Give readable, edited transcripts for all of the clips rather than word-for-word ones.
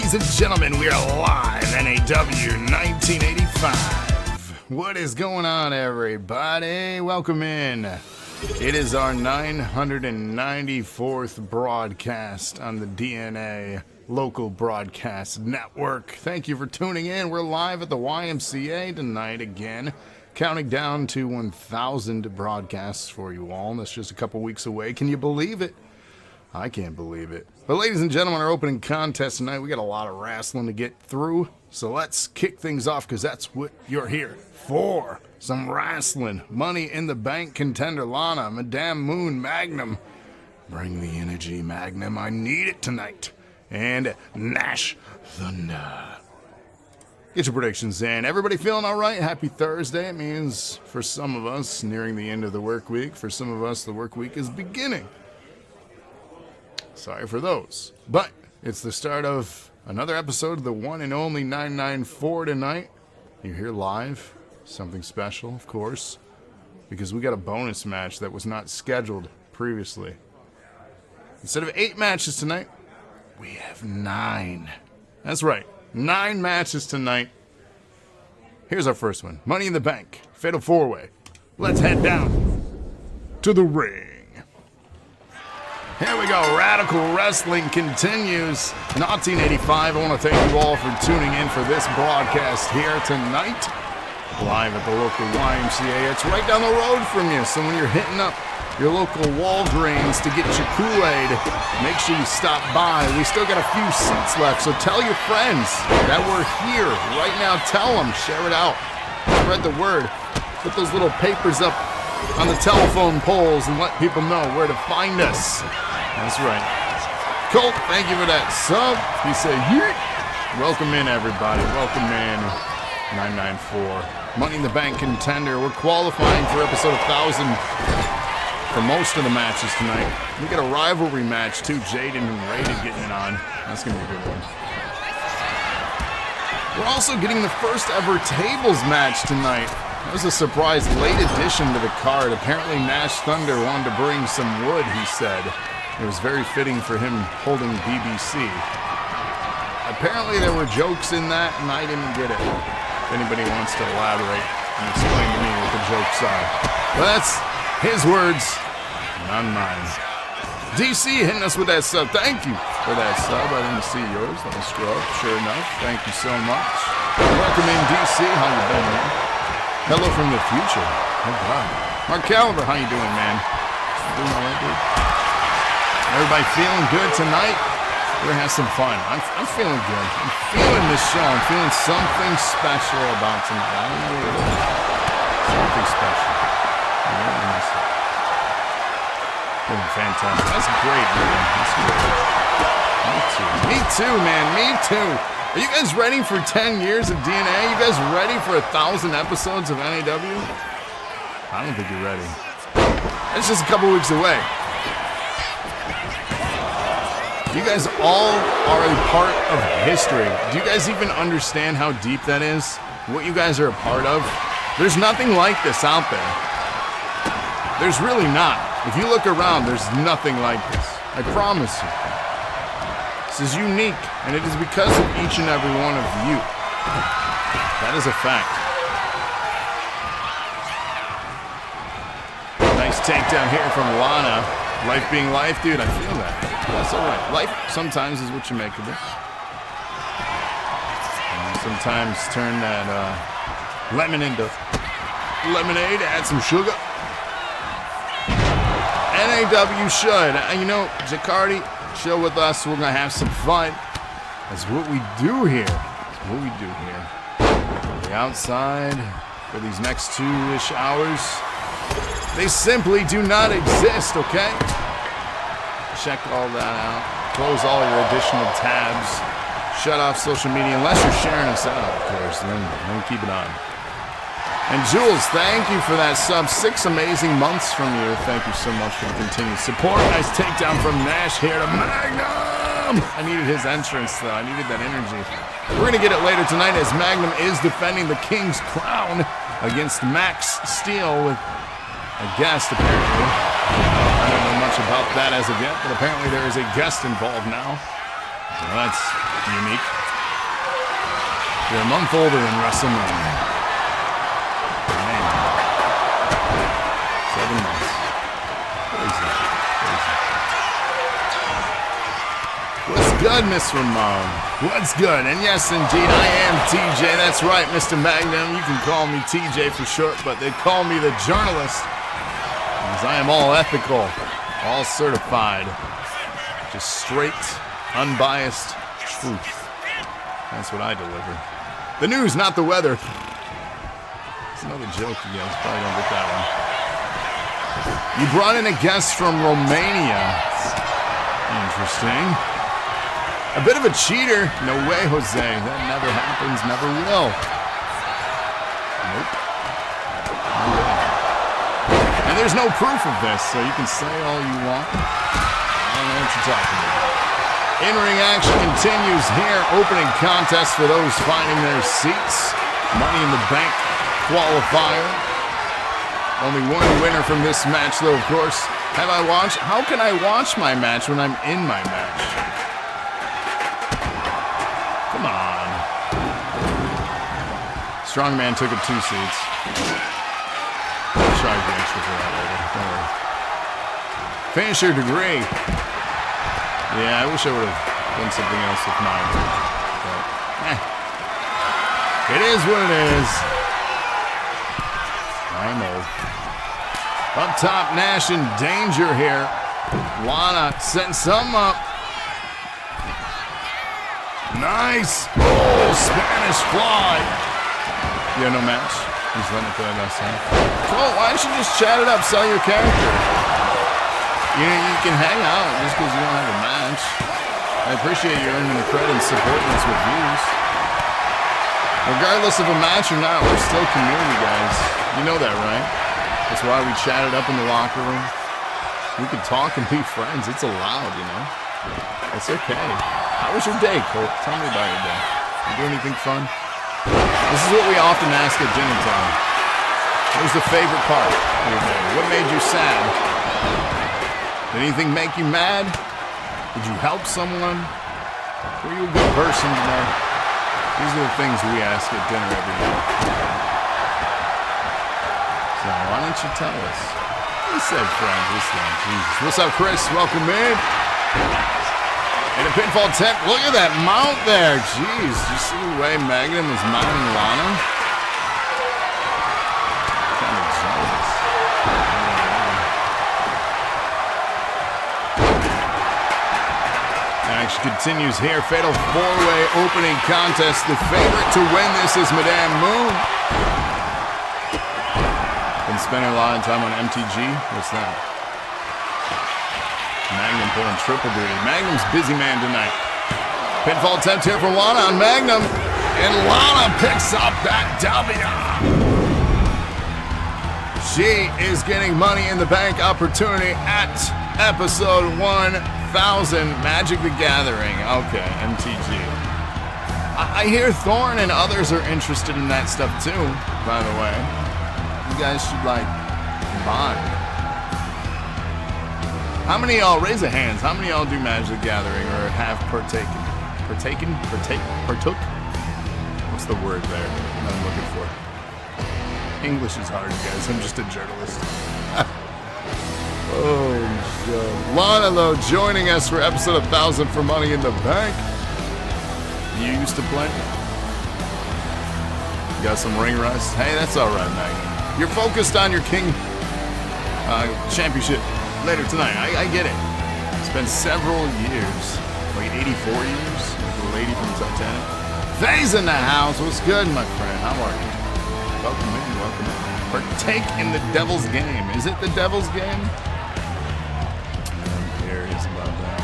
Ladies and gentlemen, we are live, NAWteen85. What is going on, everybody? Welcome in. It is our 994th broadcast on the DNA Local Broadcast Network. Thank you for tuning in. We're live at the YMCA tonight again, counting down to 1,000 broadcasts for you all. That's just a couple weeks away. Can you believe it? I can't believe it. But ladies and gentlemen, our opening contest tonight, we got a lot of wrestling to get through. So let's kick things off because that's what you're here for. Some wrestling. Money in the Bank Contender, Lana, Madame Moon, Magnum. Bring the energy, Magnum. I need it tonight. And Nash Thunder. Get your predictions in. Everybody feeling all right? Happy Thursday. It means for some of us, nearing the end of the work week. For some of us, the work week is beginning. Sorry for those. But it's the start of another episode of the one and only 994 tonight. You're here live. Something special, of course, because we got a bonus match that was not scheduled previously. Instead of 8 matches tonight, we have 9. That's right, 9 matches tonight. Here's our first one. Money in the Bank, Fatal 4-Way. Let's head down to the ring. Here we go, Radical Wrestling continues. NAWteen85, I want to thank you all for tuning in for this broadcast here tonight. Live at the local YMCA. It's right down the road from you, so when you're hitting up your local Walgreens to get your Kool-Aid, make sure you stop by. We still got a few seats left, so tell your friends that we're here right now. Tell them, share it out, spread the word. Put those little papers up on the telephone poles and let people know where to find us. That's right. Colt, thank you for that sub. He said, yeet. Welcome in, everybody. Welcome in. 994. Money in the Bank Contender. We're qualifying for episode 1000 for most of the matches tonight. We got a rivalry match, too. Jaden and Rated getting it on. That's going to be a good one. We're also getting the first ever tables match tonight. That was a surprise late addition to the card. Apparently Nash Thunder wanted to bring some wood, he said. It was very fitting for him holding BBC. Apparently there were jokes in that, and I didn't get it. If anybody wants to elaborate and explain to me what the jokes are. But that's his words, not mine. DC hitting us with that sub. Thank you for that sub. I didn't see yours. Let me scroll up. Sure enough. Thank you so much. Welcome in, DC. How you been, man? Hello from the future. Oh, God. Mark Caliber, how you doing, man? Doing all right, dude? Everybody feeling good tonight? We're gonna have some fun. I'm feeling good. I'm feeling this show. I'm feeling something special about tonight. I don't know what it is. Something special. Feeling fantastic. That's great, man. That's great. Me too, man. Me too. Are you guys ready for 10 years of DNA? You guys ready for 1,000 episodes of NAW? I don't think you're ready. It's just a couple weeks away. You guys all are a part of history. Do you guys even understand how deep that is? What you guys are a part of? There's nothing like this out there. There's really not. If you look around, there's nothing like this. I promise you. This is unique, and it is because of each and every one of you. That is a fact. Nice takedown here from Lana. Life being life, dude, I feel that. That's all right. Life sometimes is what you make of it. And sometimes turn that lemon into lemonade, add some sugar. NAW should. You know, Jacardi, chill with us. We're going to have some fun. That's what we do here. That's what we do here. The outside for these next 2-ish hours, they simply do not exist, okay? Check all that out. Close all your additional tabs. Shut off social media unless you're sharing us out, of course. Then keep it on. And Jules, thank you for that sub. 6 amazing months from you. Thank you so much for the continued support. Nice takedown from Nash here to Magnum. I needed his entrance, though. I needed that energy. We're going to get it later tonight as Magnum is defending the King's crown against Max Steel with a guest, apparently. I don't know much about that as of yet, but apparently there is a guest involved now. Well, that's unique. You're a month older than WrestleMania. Man. 7 months. Crazy. What's good, Miss Ramon? What's good? And yes, indeed, I am TJ. That's right, Mr. Magnum. You can call me TJ for short, but they call me the journalist. Because I am all ethical, all certified. Just straight, unbiased truth. That's what I deliver. The news, not the weather. It's another joke, you guys probably don't get that one. You brought in a guest from Romania. Interesting. A bit of a cheater. No way, Jose. That never happens, never will. Nope. No way. And there's no proof of this, so you can say all you want. I don't know what you're talking about. In-ring action continues here. Opening contest for those finding their seats. Money in the Bank qualifier. Only one winner from this match, though, of course. Have I watched? How can I watch my match when I'm in my match? Come on. Strongman took up 2 seats. I'll charge you extra for that later. Don't worry. Finisher degree. Yeah, I wish I would have done something else with mine. But, it is what it is. I'm old. Up top, Nash in danger here. Lana setting something up. Nice! Oh, Spanish fly! You have no match? He's letting it play last time. Cool, why don't you just chat it up, sell your character? You can hang out just because you don't have a match. I appreciate you earning the credit and supporting us with views. Regardless of a match or not, we're still community guys. You know that, right? That's why we chatted up in the locker room. We can talk and be friends. It's allowed, you know? It's okay. How was your day, Colt? Tell me about your day. You do anything fun? This is what we often ask at dinner time. What was the favorite part of your day? What made you sad? Did anything make you mad? Did you help someone? Were you a good person today? These are the things we ask at dinner every day. So why don't you tell us? He said friends this time. Jesus. What's up, Chris? Welcome in. And a pinfall attempt. Look at that mount there. Jeez. Did you see the way Magnum was mounting Lana? Kind of jealous. Action continues here. Fatal 4-way opening contest. The favorite to win this is Madame Moon. Been spending a lot of time on MTG. What's that? Magnum pulling triple duty. Magnum's busy man tonight. Pinfall attempt here from Lana on Magnum. And Lana picks up that W. She is getting Money in the Bank opportunity at episode 1000. Magic the Gathering. Okay, MTG. I hear Thorne and others are interested in that stuff too, by the way. You guys should, like, bond. How many of y'all, raise your hands, how many of y'all do Magic the Gathering or have partaken? Partook? What's the word there that I'm looking for? English is hard, guys. I'm just a journalist. Oh, God. Lana, though, joining us for episode 1000 for Money in the Bank. You used to play? You got some ring rust? Hey, that's all right, Magnum. You're focused on your King championship later tonight. I get it. It's been several years, like 84 years, like the lady from Titanic. Faye's in the house. What's good, my friend? How are you? Welcome in, welcome in. Partake in the Devil's Game. Is it the Devil's Game? I'm curious about that.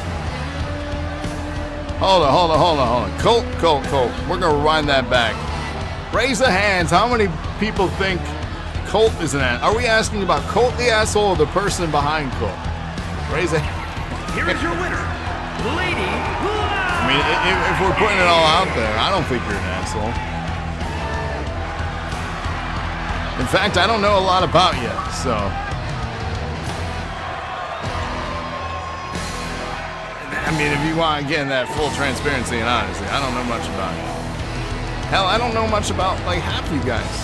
Hold on. Colt. We're gonna rewind that back. Raise the hands. How many people think Colt is an asshole? Are we asking about Colt the asshole or the person behind Colt? Raise a hand. Here is your winner, Lady Lana. I mean, if we're putting it all out there, I don't think you're an asshole. In fact, I don't know a lot about you, so. mean, if you want, again, that full transparency and honesty, I don't know much about it. Hell, I don't know much about, like, half you guys.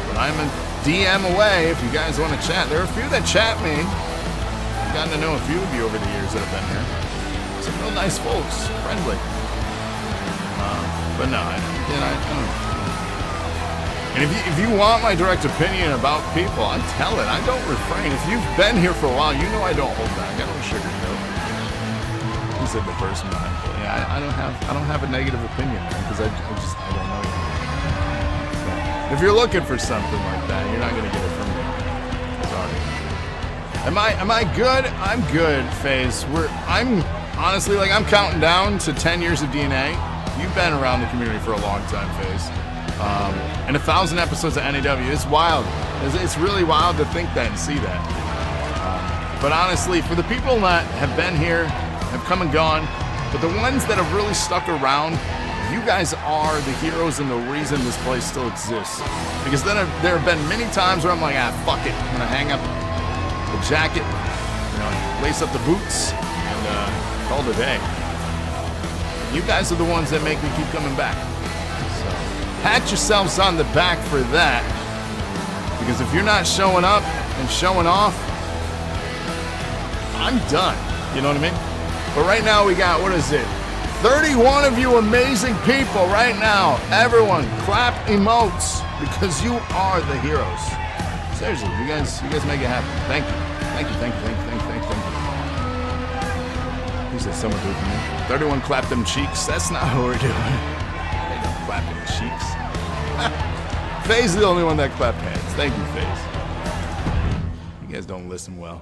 But I'm a DM away if you guys want to chat. There are a few that chat me. I've gotten to know a few of you over the years that have been here. Some real nice folks, friendly. But no, I don't. And if you want my direct opinion about people, I tell it. I don't refrain. If you've been here for a while, you know I don't hold back. I don't sugarcoat. He said the person behind me. Yeah, I don't have a negative opinion because I don't know you. If you're looking for something like that, you're not gonna get it from me. Sorry. Am I good? I'm good, FaZe. I'm honestly, like, I'm counting down to 10 years of DNA. You've been around the community for a long time, FaZe. And 1,000 episodes of NAW. It's wild. It's really wild to think that and see that. But honestly, for the people that have been here, have come and gone, but the ones that have really stuck around, you guys are the heroes and the reason this place still exists. Because then there have been many times where I'm like, fuck it. I'm gonna hang up the jacket, lace up the boots, and call it a day. You guys are the ones that make me keep coming back. So pat yourselves on the back for that. Because if you're not showing up and showing off, I'm done. You know what I mean? But right now we got, 31 of you amazing people right now. Everyone, clap emotes because you are the heroes. Seriously, you guys make it happen. Thank you. Thank you. He said someone do it for me. 31 clap them cheeks. That's not what we're doing. They don't clap them cheeks. FaZe is the only one that clapped hands. Thank you, FaZe. You guys don't listen well.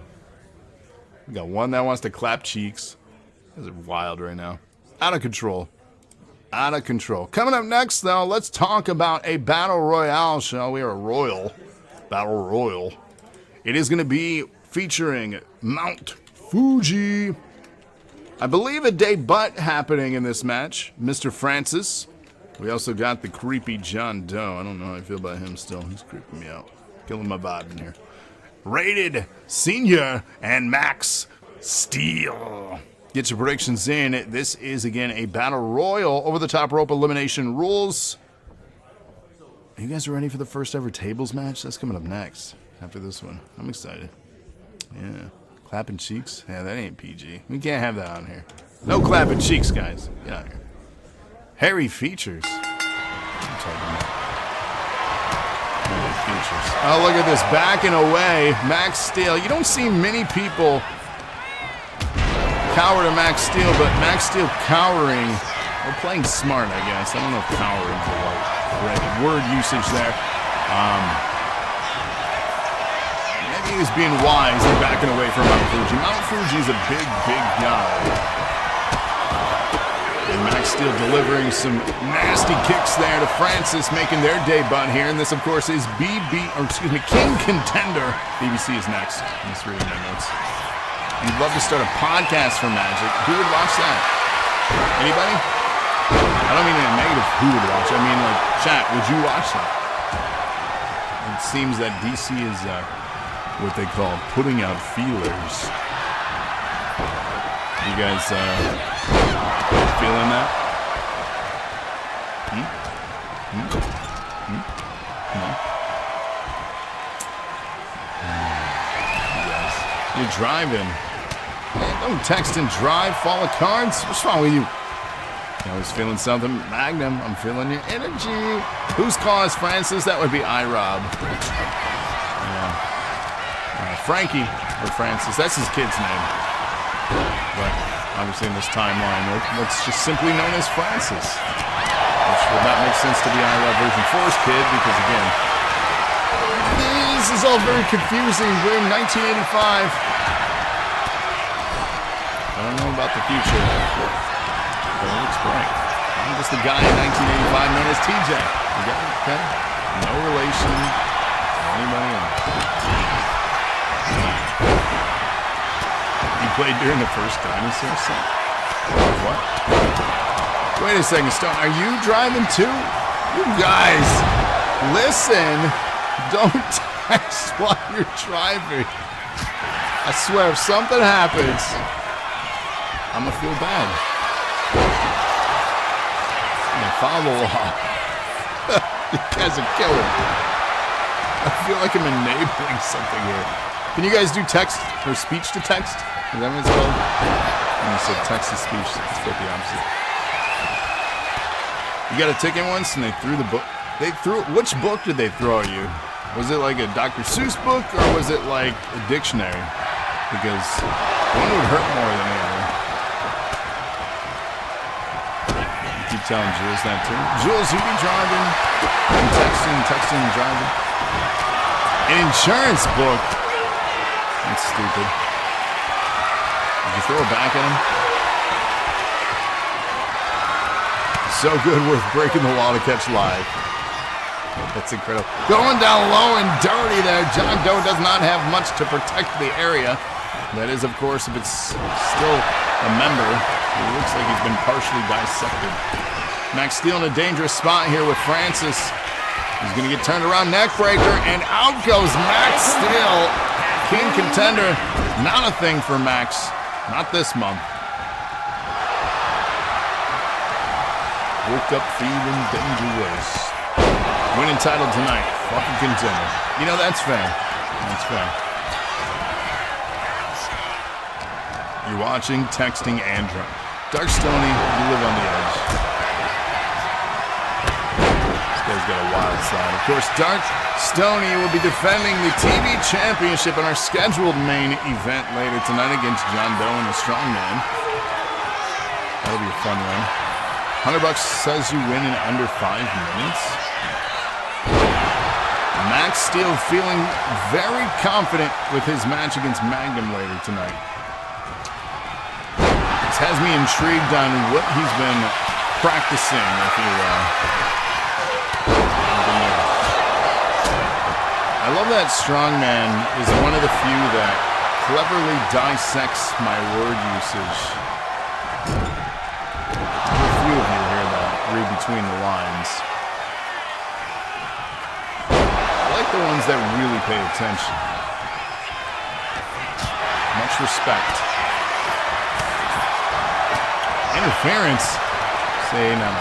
We got one that wants to clap cheeks. Those are wild right now. Out of control. Out of control. Coming up next, though, let's talk about a battle royale, shall we? Or a royal. Battle royal. It is going to be featuring Mount Fuji. I believe a debut happening in this match. Mr. Francis. We also got the creepy John Doe. I don't know how I feel about him still. He's creeping me out. Killing my vibe in here. Rated Senior and Max Steel. Get your predictions in. This is, again, a battle royal. Over the top rope elimination rules. Are you guys ready for the first ever tables match? That's coming up next after this one. I'm excited. Yeah. Clapping cheeks? Yeah, that ain't PG. We can't have that on here. No clapping cheeks, guys. Get out of here. Hairy features. What are you talking about? Hairy features. Oh, look at this. Backing away. Max Steel. You don't see many people cower to Max Steel, but Max Steel cowering. We're playing smart, I guess. I don't know if cowering is the right word usage there. Maybe he was being wise and backing away from Mount Fuji. Mount Fuji is a big, big guy. And Max Steel delivering some nasty kicks there to Francis, making their debut here. And this, of course, is King Contender. BBC is next. I'm just reading my notes. You'd love to start a podcast for Magic. Who would watch that? Anybody? I don't mean in a negative who would watch. I mean, like, chat, would you watch that? It seems that DC is what they call putting out feelers. You guys feeling that? No? You guys, you're driving. Man, don't text and drive, fall of cards. What's wrong with you? I was feeling something. Magnum, I'm feeling your energy. Whose call is Francis? That would be iRob. Yeah. Frankie, or Francis, that's his kid's name. But obviously in this timeline, what's just simply known as Francis. Which would not make sense to the iRob version 4's kid, because again, this is all very confusing. We're in 1985. I don't know about the future. But it looks bright. I'm just a guy in 1985 known as TJ. You got it? Okay? No relation to anybody else. You played during the first dinosaur set? What? Wait a second, Stone. Are you driving too? You guys, listen. Don't text while you're driving. I swear, if something happens, I'm gonna feel bad. I'm gonna follow the law. You guys are killing me. I feel like I'm enabling something here. Can you guys do text or speech to text? Is that what it's called? When you said text to speech, it's quite the opposite. You got a ticket once and they threw the book. Which book did they throw at you? Was it like a Dr. Seuss book or was it like a dictionary? Because one would hurt more than the other. You keep telling Jules that too. Jules, you be driving and texting and driving. An insurance book? That's stupid. Did you throw it back at him? So good, worth breaking the law to catch live. That's incredible. Going down low and dirty there. John Doe does not have much to protect the area. That is, of course, if it's still a member. It looks like he's been partially dissected. Max Steel in a dangerous spot here with Francis. He's going to get turned around, neck breaker, and out goes Max Steel. King Contender, not a thing for Max. Not this month. Woke up feeling dangerous. Winning title tonight. Fucking Contender. You know, that's fair. That's fair. You're watching, texting, and drunk. Dark Stoney, you live on the edge. This guy's got a wild side. Of course, Dark Stoney will be defending the TV Championship in our scheduled main event later tonight against John Doe and the Strongman. That'll be a fun one. $100 says you win in under 5 minutes. Max Steel feeling very confident with his match against Magnum later tonight. This has me intrigued on what he's been practicing, if you will. I love that Strongman is one of the few that cleverly dissects my word usage. A few of you hear that, read between the lines. I like the ones that really pay attention. Much respect. Interference? Say no.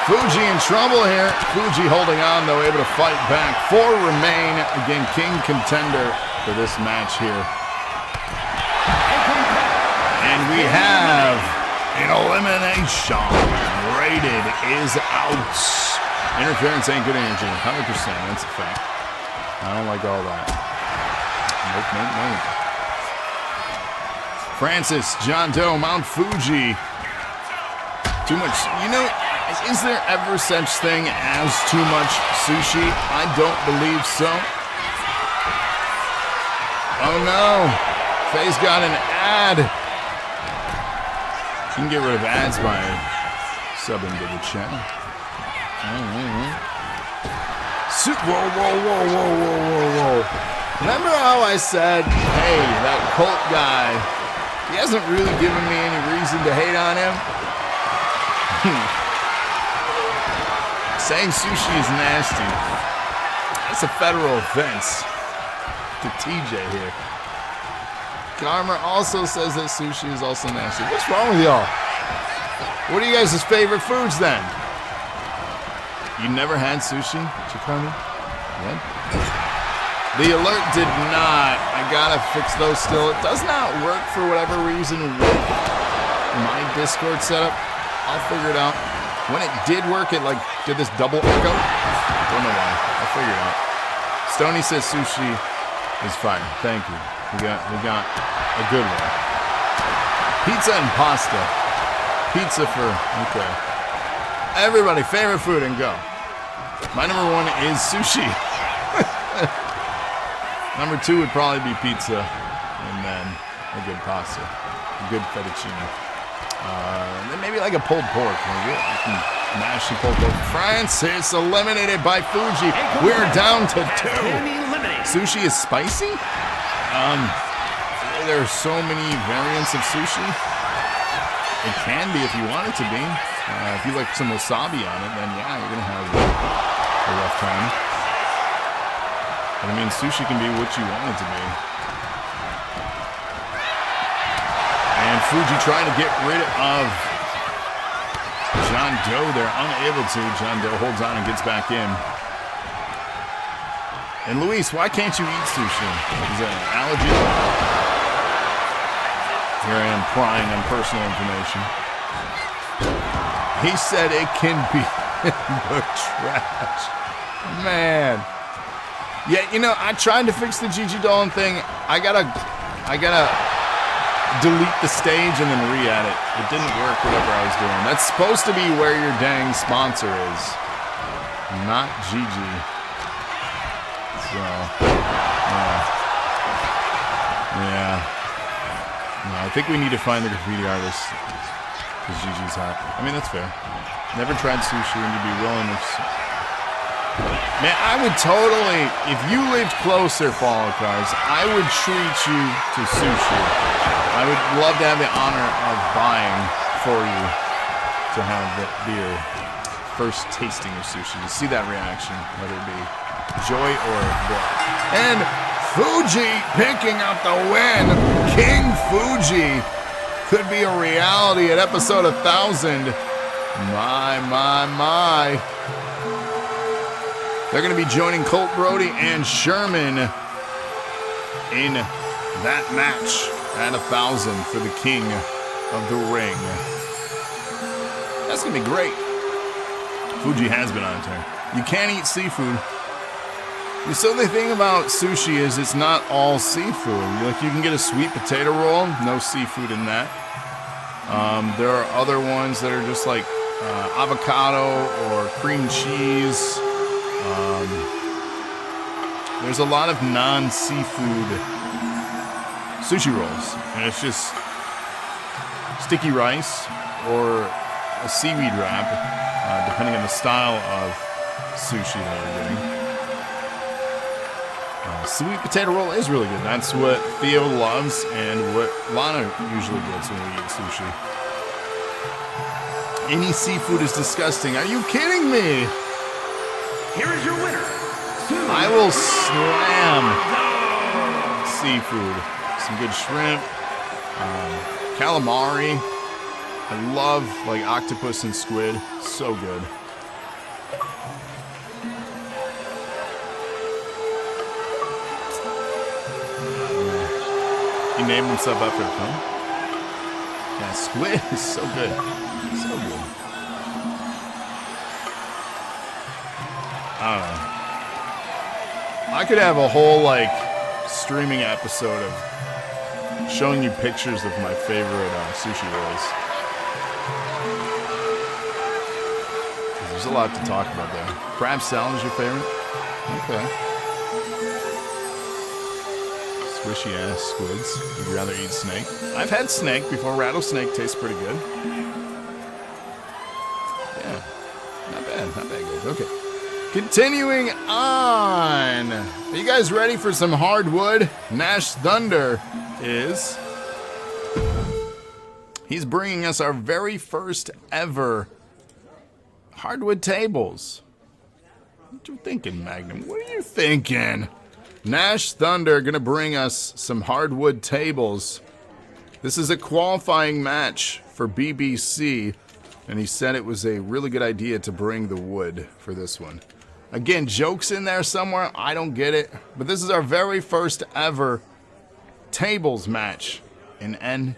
Fuji in trouble here. Fuji holding on, though, able to fight back. 4 remain. Again, King Contender for this match here. And we have an elimination. Rated is out. Interference ain't good energy. 100%. That's a fact. I don't like all that. Nope. Francis, John Doe, Mount Fuji. Too much. You know, is there ever such thing as too much sushi? I don't believe so. Oh no. Faye's got an ad. You can get rid of ads by subbing to the channel. Whoa. Remember how I said, hey, that Colt guy, he hasn't really given me any reason to hate on him? Saying sushi is nasty. That's a federal offense to TJ here. Karma also says that sushi is also nasty. What's wrong with y'all? What are you guys' favorite foods then? You never had sushi, Chikami? What? The alert did not. I gotta fix those still. It does not work for whatever reason with my Discord setup. I'll figure it out. When it did work, it like did this double echo. Don't know why. I'll figure it out. Stoney says sushi is fine. Thank you. We got a good one. Pizza and pasta. Pizza for okay. Everybody, favorite food and go. My number 1 is sushi. Number 2 would probably be pizza, and then a good pasta, a good fettuccine. And then maybe like a pulled pork. Maybe you can mash the pulled pork. Francis eliminated by Fuji. We're down to 2. Sushi is spicy? There are so many variants of sushi. It can be if you want it to be. If you like some wasabi on it, then yeah, you're gonna have a rough time. But I mean, sushi can be what you want it to be. And Fuji trying to get rid of John Doe. They're unable to. John Doe holds on and gets back in. And Luis, why can't you eat sushi? Is that an allergy? Here I am prying on personal information. He said it can be in the trash. Man. Yeah, you know, I tried to fix the Gigi Dolan thing. I gotta delete the stage and then re-add it. It didn't work, whatever I was doing. That's supposed to be where your dang sponsor is, not Gigi. So, yeah. No, I think we need to find the graffiti artist because Gigi's hot. I mean, that's fair. Never tried sushi and you'd be willing to... Man, I would totally, if you lived closer, Follow Cars, I would treat you to sushi. I would love to have the honor of buying for you to have be your first tasting of sushi. You see that reaction, whether it be joy or what. And Fuji picking up the win. King Fuji could be a reality at episode 1000. My. They're going to be joining Colt Brody and Sherman in that match at 1000 for the King of the Ring. That's going to be great. Fuji has been on a tear. You can't eat seafood. So the thing about sushi is it's not all seafood. Like you can get a sweet potato roll, no seafood in that. There are other ones that are just like avocado or cream cheese. There's a lot of non-seafood sushi rolls, and it's just sticky rice or a seaweed wrap, depending on the style of sushi that you're getting. Sweet potato roll is really good. That's what Theo loves and what Lana usually gets when we eat sushi. Any seafood is disgusting. Are you kidding me? Here is your winner. I will slam seafood. Some good shrimp, calamari. I love like octopus and squid. So good. He named himself after a film. Yeah, squid is so good. So good. I don't know. I could have a whole like streaming episode of showing you pictures of my favorite sushi rolls. There's a lot to talk about there. Crab salad is your favorite? Okay. Squishy ass squids. Would you rather eat snake? I've had snake before. Rattlesnake tastes pretty good. Yeah. Not bad. Not bad, guys. Okay. Continuing on. Are you guys ready for some hardwood? Nash Thunder is. He's bringing us our very first ever hardwood tables. What you thinking, Magnum? What are you thinking? Nash Thunder gonna bring us some hardwood tables. This is a qualifying match for BBC, and he said it was a really good idea to bring the wood for this one. Again, jokes in there somewhere, I don't get it, but this is our very first ever tables match in NAW.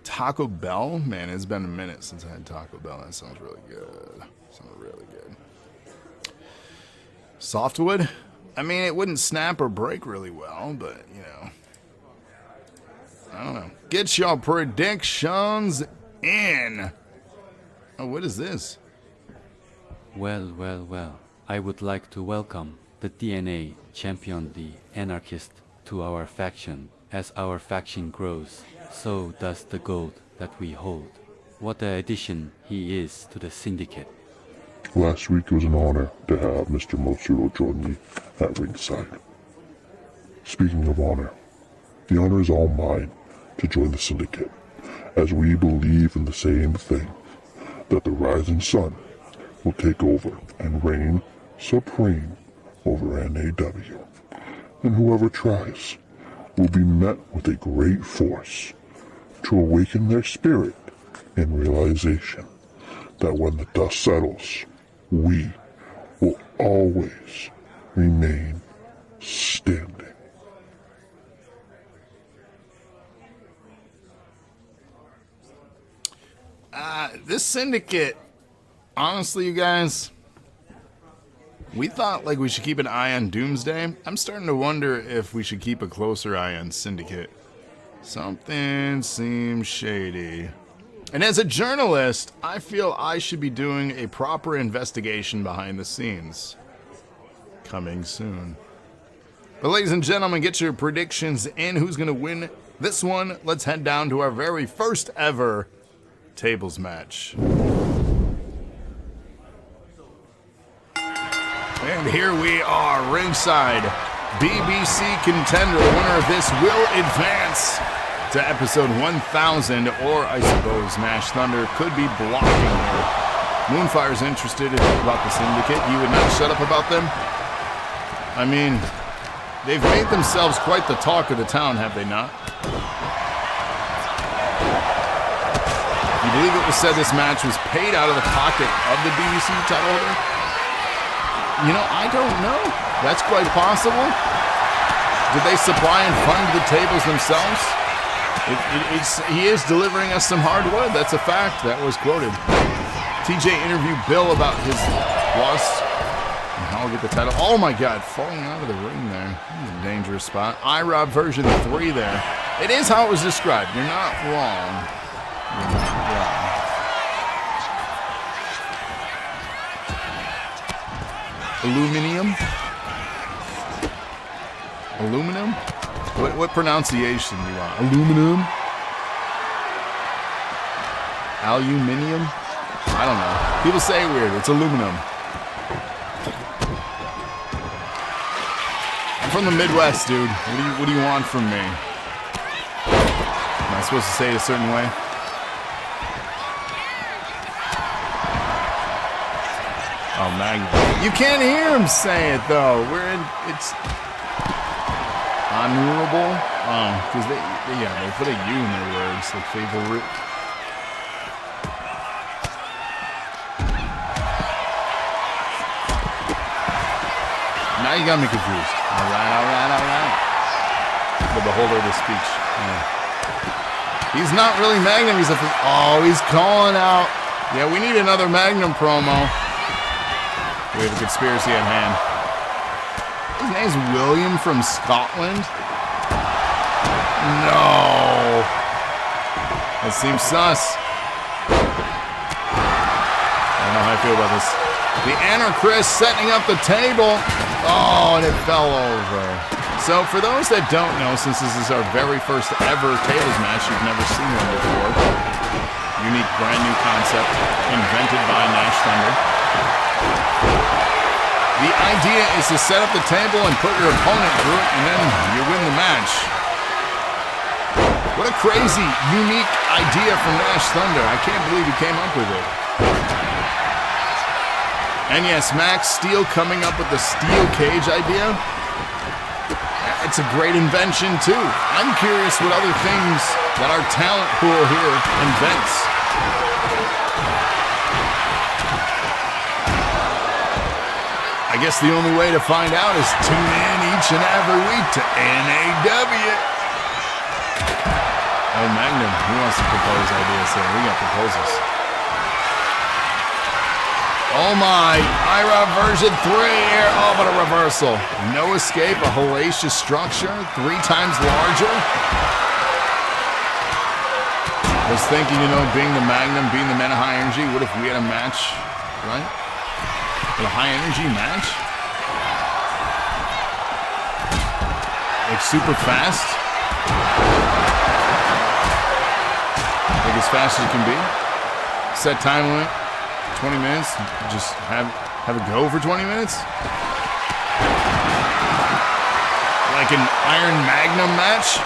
Taco Bell? Man, it's been a minute since I had Taco Bell. That sounds really good. Sounds really good. Softwood? I mean, it wouldn't snap or break really well, but, you know. I don't know. Get your predictions in. Oh, what is this? Well. I would like to welcome the DNA champion, the Anarchist, to our faction. As our faction grows, so does the gold that we hold. What an addition he is to the syndicate. Last week it was an honor to have Mr. Motsuro join me at ringside. Speaking of honor, the honor is all mine to join the syndicate, as we believe in the same thing, that the rising sun will take over and reign supreme over NAW. And whoever tries will be met with a great force to awaken their spirit and realization that when the dust settles, we will always remain standing. This syndicate, honestly, you guys, we thought like we should keep an eye on Doomsday. I'm starting to wonder if we should keep a closer eye on Syndicate. Something seems shady. And as a journalist, I feel I should be doing a proper investigation behind the scenes. Coming soon. But ladies and gentlemen, get your predictions in. Who's going to win this one? Let's head down to our very first ever tables match. And here we are, ringside. BBC Contender, the winner of this, will advance to episode 1000, or I suppose Nash Thunder could be blocking her. Moonfire's interested about the Syndicate. You would not shut up about them? I mean, they've made themselves quite the talk of the town, have they not? You believe it was said this match was paid out of the pocket of the BBC title holder? You know, I don't know. That's quite possible. Did they supply and fund the tables themselves? He is delivering us some hard wood. That's a fact. That was quoted. TJ interviewed Bill about his loss. And how I'll get the title. Oh my God, falling out of the ring there. This is a dangerous spot. iRob version 3 there. It is how it was described. You're not wrong. You're not wrong. Aluminum? Aluminum? What pronunciation do you want? Aluminum? Aluminium? I don't know. People say it weird. It's aluminum. I'm from the Midwest, dude. What do you want from me? Am I supposed to say it a certain way? Oh, Magnum. You can't hear him say it, though. It's honorable. Oh, because they put a U in their words, like favorite. Now you got me confused. All right. The beholder of the speech. Yeah. He's not really Magnum. He's he's calling out. Yeah, we need another Magnum promo. We have a conspiracy at hand. His name's William from Scotland? No. That seems sus. I don't know how I feel about this. The Anarchist setting up the table. Oh, and it fell over. So for those that don't know, since this is our very first ever tables match, you've never seen one before. Unique, brand new concept invented by Nash Thunder. The idea is to set up the table and put your opponent through it, and then you win the match. What a crazy, unique idea from Nash Thunder. I can't believe he came up with it. And yes, Max Steel coming up with the steel cage idea. It's a great invention, too. I'm curious what other things that our talent pool here invents. I guess the only way to find out is tune in each and every week to NAW. Oh, Magnum, he wants to propose ideas here. We got proposals. Oh my, iRob version 3 here. Oh, but a reversal. No escape, a hellacious structure, 3 times larger. I was thinking, being the Magnum, being the men of high energy, what if we had a match, right? A high energy match? Like super fast? Like as fast as it can be? Set time limit, 20 minutes. Just have it go for 20 minutes? Like an Iron Magnum match?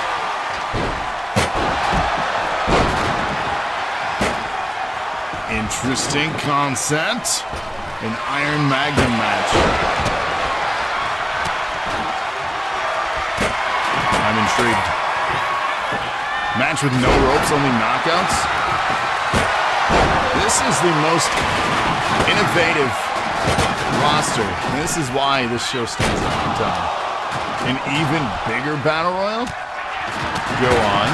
Interesting concept. An Iron Magnum match. I'm intrigued. Match with no ropes, only knockouts. This is the most innovative roster. And this is why this show stands the whole time. An even bigger battle royal. Go on.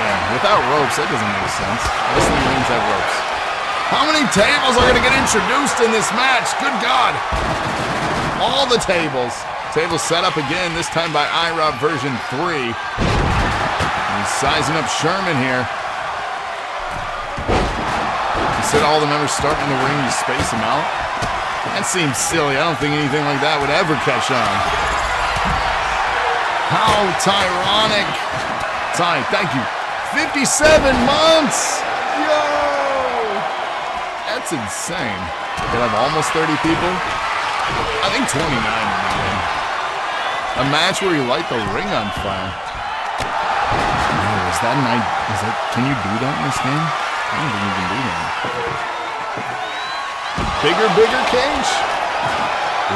Yeah, without ropes, that doesn't make sense. Wrestling rings have ropes. How many tables are going to get introduced in this match? Good God. All the tables. Tables set up again, this time by iRob version 3. He's sizing up Sherman here. He said all the members start in the ring, you space them out. That seems silly. I don't think anything like that would ever catch on. How tyrannic. Ty, thank you. 57 months! Yo! That's insane. They'll have almost 30 people. I think 29 would be good. A match where you light the ring on fire. No, is that can you do that in this game? I don't think you can do that. Bigger cage?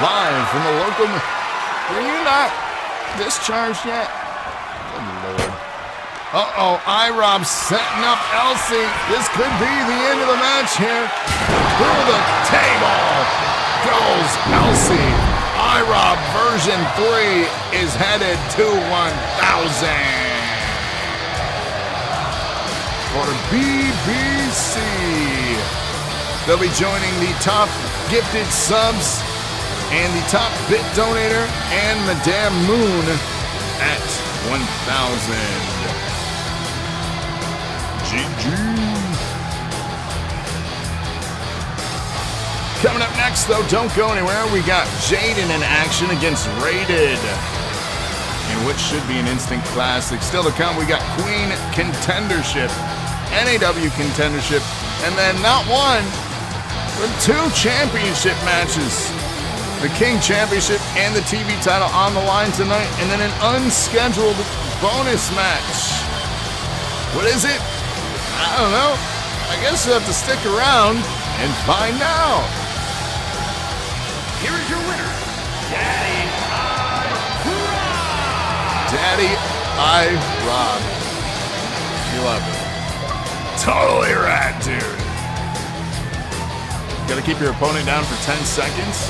Live from the local... Were you not discharged yet? Good Lord. Uh-oh, iRob setting up Elsie. This could be the end of the match here. Through the table goes Elsie. iRob version 3 is headed to 1,000 for BBC. They'll be joining the top gifted subs and the top bit donator and Madame Moon at 1,000. GG. Coming up next, though, don't go anywhere. We got Jaden in action against Rated, in which should be an instant classic. Still to come, we got Queen Contendership, NAW Contendership, and then not one, but 2 championship matches. The King Championship and the TV title on the line tonight, and then an unscheduled bonus match. What is it? I don't know. I guess you'll have to stick around and find out. Here is your winner, Daddy iRob. Daddy iRob. You love it. Totally rad, dude. Gotta keep your opponent down for 10 seconds.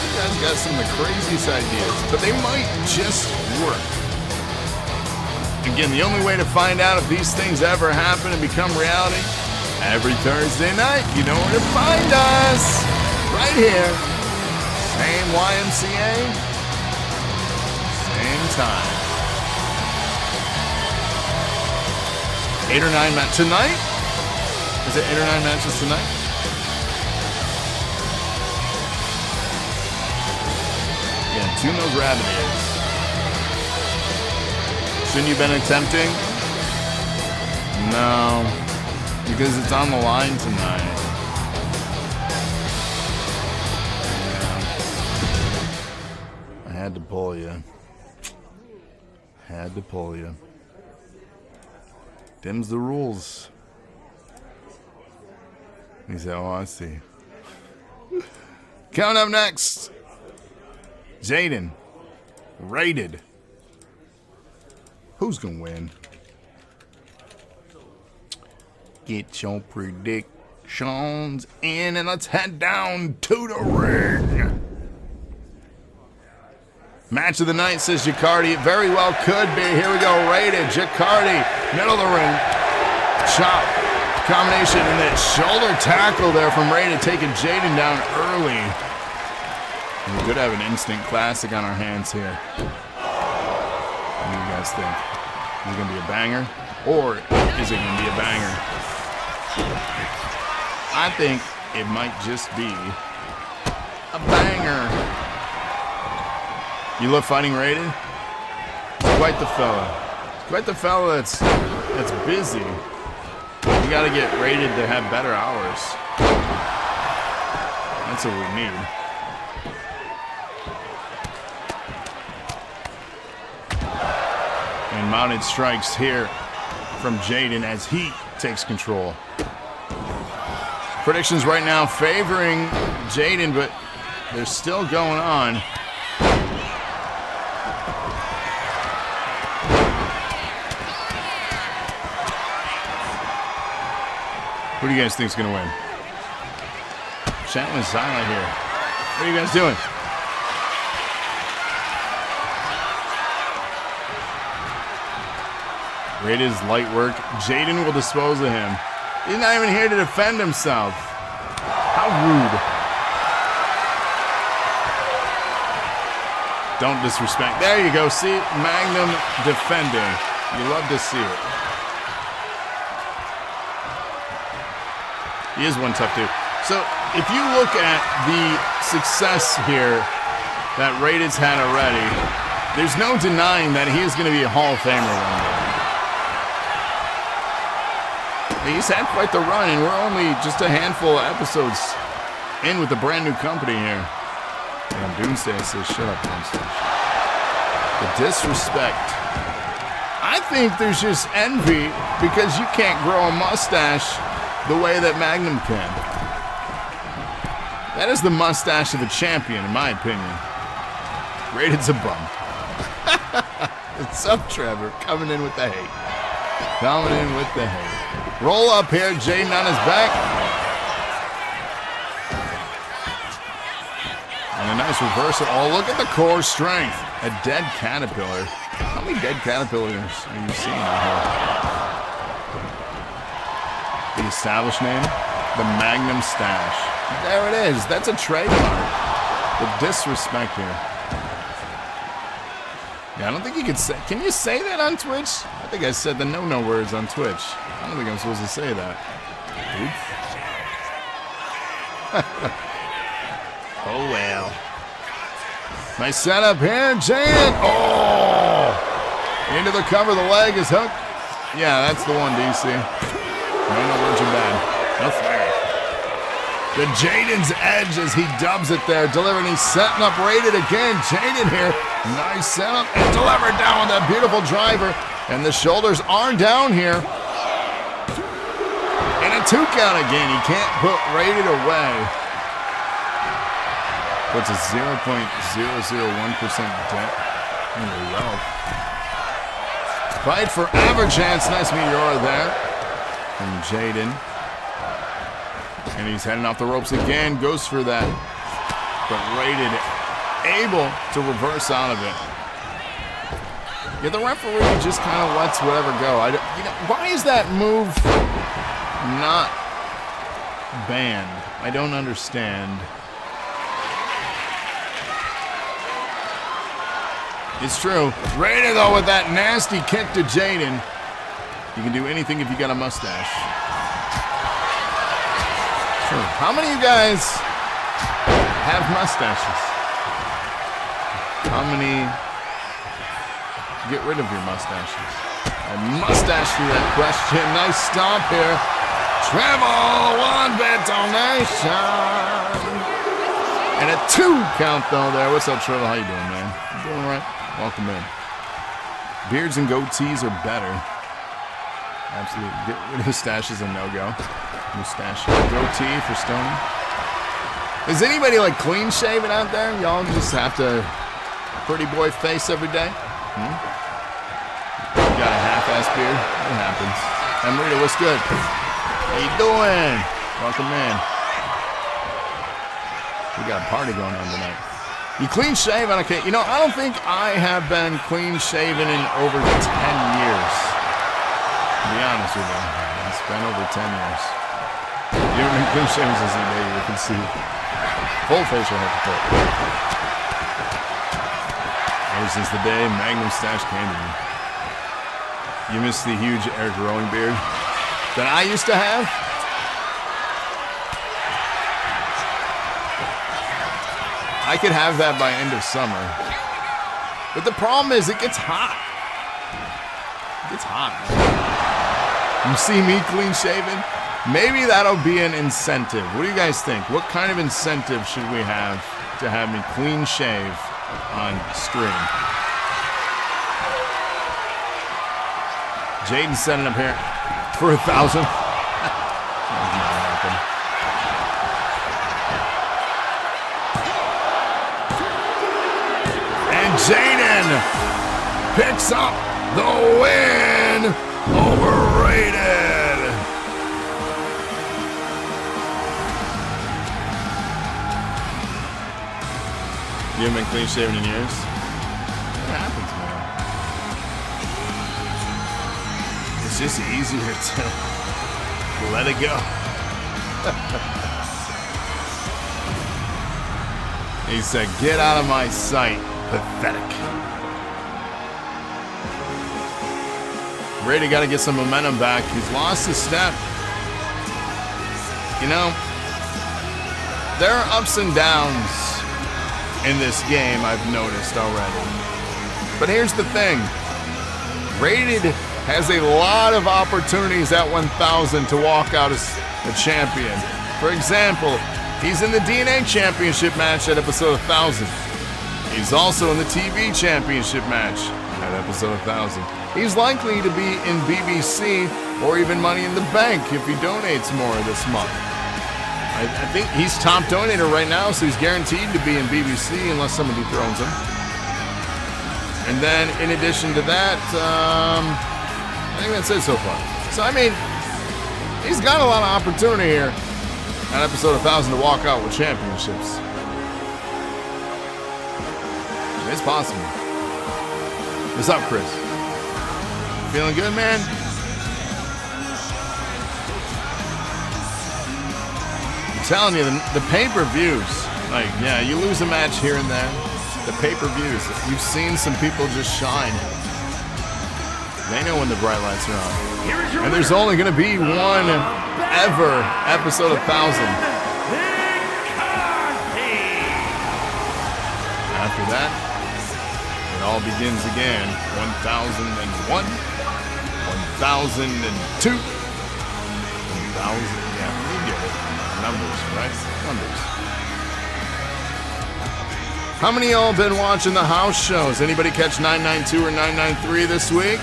You guys got some of the craziest ideas, but they might just work. Again, the only way to find out if these things ever happen and become reality, every Thursday night, you know where to find us. Right here. Same YMCA. Same time. 8 or 9 matches tonight? Is it 8 or 9 matches tonight? Yeah, tune those rabbit ears. Shouldn't you have been attempting? No, because it's on the line tonight. Yeah. I had to pull you. Had to pull you. Them's the rules. He said, oh, I see. Coming up next, Jaden, Rated. Who's gonna win? Get your predictions in and let's head down to the ring. Match of the night, says Jacardi. It very well could be. Here we go, Rated. Jacardi, middle of the ring. Chop. Combination and that shoulder tackle there from Rated, taking Jaden down early. We could have an instant classic on our hands here. What do you guys think? Is it going to be a banger? Or is it going to be a banger? I think it might just be a banger. You love fighting Rated? He's quite the fella. He's quite the fella that's busy. You got to get Rated to have better hours. That's what we need. And mounted strikes here from Jaden as he takes control. Predictions right now favoring Jaden, but they're still going on. Who do you guys think is going to win? Chat went silent here. What are you guys doing? Rated light work. Jaden will dispose of him. He's not even here to defend himself. How rude. Don't disrespect. There you go. See? Magnum defending. You love to see it. He is one tough dude. So, if you look at the success here that Rated's had already, there's no denying that he is going to be a Hall of Famer one day. He's had quite the run, and we're only just a handful of episodes in with a brand new company here. Damn, Doomsday says, shut up, Doomsday. The disrespect. I think there's just envy because you can't grow a mustache the way that Magnum can. That is the mustache of a champion, in my opinion. Rated's a bum. What's up, Trevor? Coming in with the hate. Coming in with the hate. Roll up here, Jaden on his back. And a nice reversal. Oh, look at the core strength. A dead caterpillar. How many dead caterpillars are you seeing out here? The established name? The Magnum Stash. There it is. That's a trademark. The disrespect here. Yeah, I don't think you could say... Can you say that on Twitch? I think I said the no-no words on Twitch. I don't think I'm supposed to say that. Oops. Oh, well. Nice setup here, Jaden. Oh! Into the cover, the leg is hooked. Yeah, that's the one, DC. No words are bad. No fair. The Jaden's edge as he dubs it there. Delivering, he's setting up Rated again. Jaden here. Nice setup and delivered down with that beautiful driver. And the shoulders are down here. And a 2 count again. He can't put Rated away. Puts a 0.001% dent in the wealth. Fight for ever chance. Nice meteor there from Jaden. And he's heading off the ropes again. Goes for that. But Rated able to reverse out of it. Yeah, the referee just kind of lets whatever go. Why is that move not banned? I don't understand. It's true. Rated, though, with that nasty kick to Jaden. You can do anything if you got a mustache. Sure. How many of you guys have mustaches? How many get rid of your mustaches? A mustache to that question. Nice stomp here. Travel, one bit donation. And a 2 count, though, there. What's up, Trevor? How you doing, man? You doing all right? Welcome in. Beards and goatees are better. Absolutely. Get rid of mustaches and no-go. Mustache. Goatee for Stoney. Is anybody like clean shaven out there? Y'all just have to pretty boy face every day? You got a half-ass beard? It happens. Amrita, what's good? How you doing? Welcome in. We got a party going on tonight. You clean shaven? Okay. You know, I don't think I have been clean shaven in over 10 years. To be honest with you. It's been over 10 years. You haven't been clean shaven since the day you can see full facial hair support. Ever since the day Magnum Stash came to me. You miss the huge Eric Rowing beard that I used to have? I could have that by end of summer. But the problem is it gets hot. It gets hot. You see me clean shaven? Maybe that'll be an incentive. What do you guys think? What kind of incentive should we have to have me clean shave on stream? Jaden setting up here for 1,000. Jaden picks up the win over Rated. You haven't been clean shaven in years? What happens, man? It's just easier to let it go. He said, get out of my sight. Pathetic. Brady got to get some momentum back. He's lost his step. You know, there are ups and downs in this game, I've noticed already. But here's the thing. Rated has a lot of opportunities at 1,000 to walk out as a champion. For example, he's in the DNA Championship match at episode 1,000. He's also in the TV Championship match at episode 1,000. He's likely to be in BBC or even Money in the Bank if he donates more this month. I think he's top donator right now, so he's guaranteed to be in BBC unless somebody throws him. And then in addition to that, I think that's it so far. So, I mean, he's got a lot of opportunity here at episode 1,000 to walk out with championships. It's possible. What's up, Chris? Feeling good, man? I'm telling you, the pay-per-views, like, yeah, you lose a match here and there. The pay-per-views, you've seen some people just shine. They know when the bright lights are on. And there's only going to be one ever episode 1,000. After that, it all begins again. 1,001, 1,002, 1,000. Yeah, you get it. Numbers, right? Numbers. How many of y'all been watching the house shows? Anybody catch 992 or 993 this week?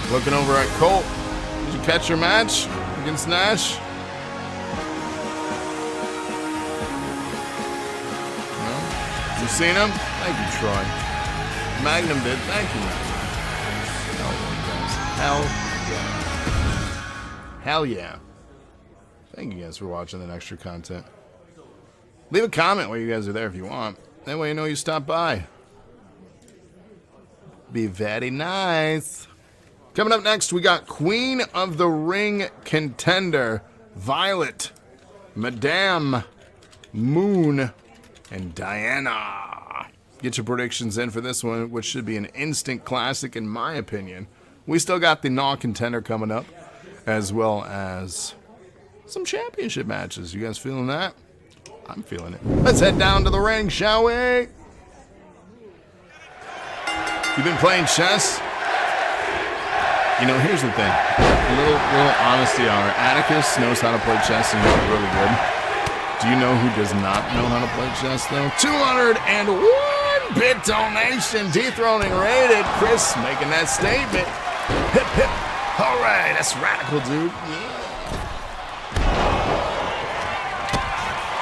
Looking over at Colt. Did you catch your match against Nash? No? You seen him? Thank you, Troy. Magnum did. Thank you, Magnum. Hell yeah. Hell yeah. Thank you guys for watching that extra content. Leave a comment while you guys are there if you want. That way you know you stopped by. Be very nice. Coming up next, we got Queen of the Ring Contender, Violet, Madame, Moon, and Diana. Get your predictions in for this one, which should be an instant classic in my opinion. We still got the NAW Contender coming up, as well as some championship matches. You guys feeling that? I'm feeling it. Let's head down to the ring, shall we? You been playing chess? You know, here's the thing. A little honesty hour. Atticus knows how to play chess and he's really good. Do you know who does not know how to play chess, though? 201 bit donation, dethroning rated. Chris making that statement. Hip, hip. All right, that's radical, dude. Yeah.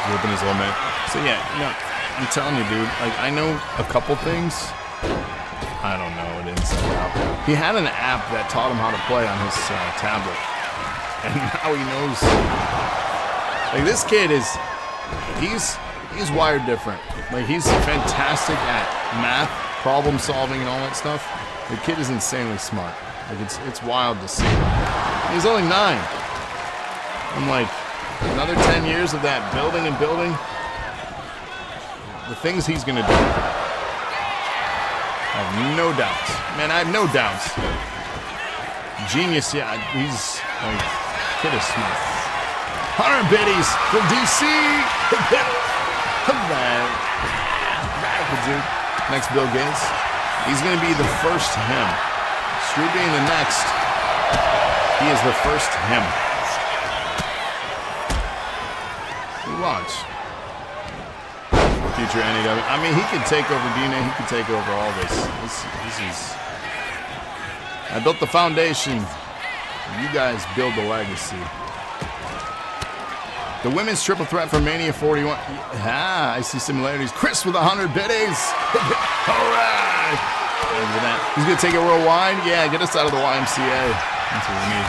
Whooping his old man. So yeah, I'm telling you, dude. Like, I know a couple things. I don't know it inside out. He had an app that taught him how to play on his tablet, and now he knows. Like, this kid is, he's wired different. Like, he's fantastic at math, problem solving, and all that stuff. The kid is insanely smart. Like, it's wild to see. He's only 9. I'm like, another 10 years of that building and building. The things he's gonna do. I have no doubts. Man, I have no doubts. Genius, yeah, he's like, kid is smart. 100 biddies from DC. Radical dude. Next, Bill Gates. He's gonna be the first him. Street being the next. He is the first him. Watch. Future NAW. I mean, he could take over DNA. He could take over all this. This is. I built the foundation. You guys build the legacy. The women's triple threat for Mania 41. Ah, I see similarities. Chris with 100 biddies. All right. Look at that. He's gonna take it worldwide. Yeah, get us out of the YMCA. That's what we need.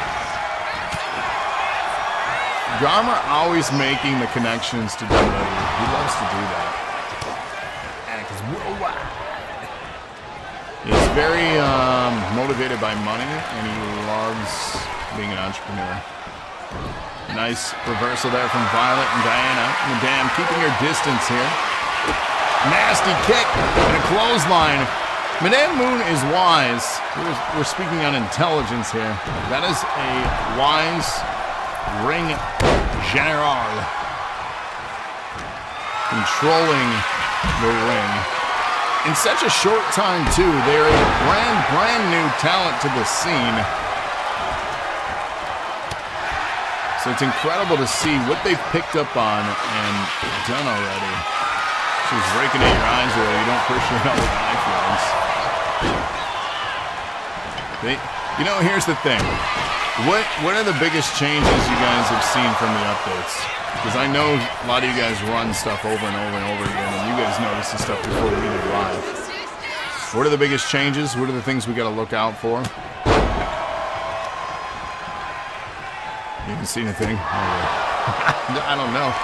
Garmer always making the connections to WWE. He loves to do that. And it's worldwide. He's very motivated by money, and he loves being an entrepreneur. Nice reversal there from Violet and Diana. Madame keeping her distance here. Nasty kick and a clothesline. Madame Moon is wise. We're speaking on intelligence here. That is a wise ring general. Controlling the ring. In such a short time, too, they're a brand new talent to the scene. So it's incredible to see what they've picked up on and done already. She's raking at your eyes already. You don't appreciate all the eye flags. You know, here's the thing. What are the biggest changes you guys have seen from the updates? Because I know a lot of you guys run stuff over and over and over again, and you guys notice this stuff before we do live. What are the biggest changes? What are the things we got to look out for? You haven't seen anything? I don't know.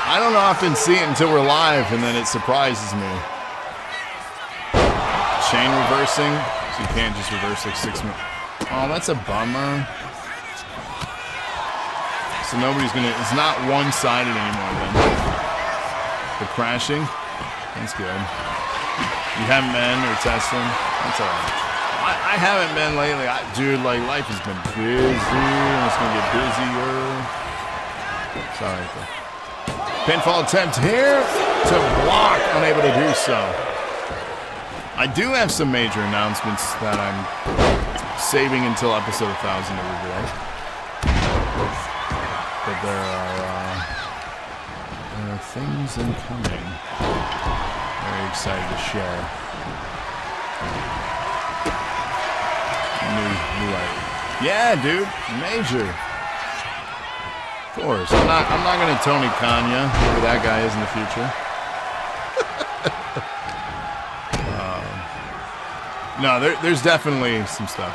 I don't often see it until we're live, and then it surprises me. Chain reversing, so you can't just reverse like 6 minutes. Oh, that's a bummer. So nobody's gonna, it's not one-sided anymore then. The crashing, that's good. You haven't been or testing, that's alright. I haven't been lately. Dude, like, life has been busy, and it's gonna get busier. Sorry. Pinfall attempt here to block, unable to do so. I do have some major announcements that I'm saving until episode 1000 to reveal. But there are things incoming. Very excited to share. New light. Yeah, dude, major. Of course, I'm not gonna Tony Khan ya, whoever that guy is in the future. No, there's definitely some stuff.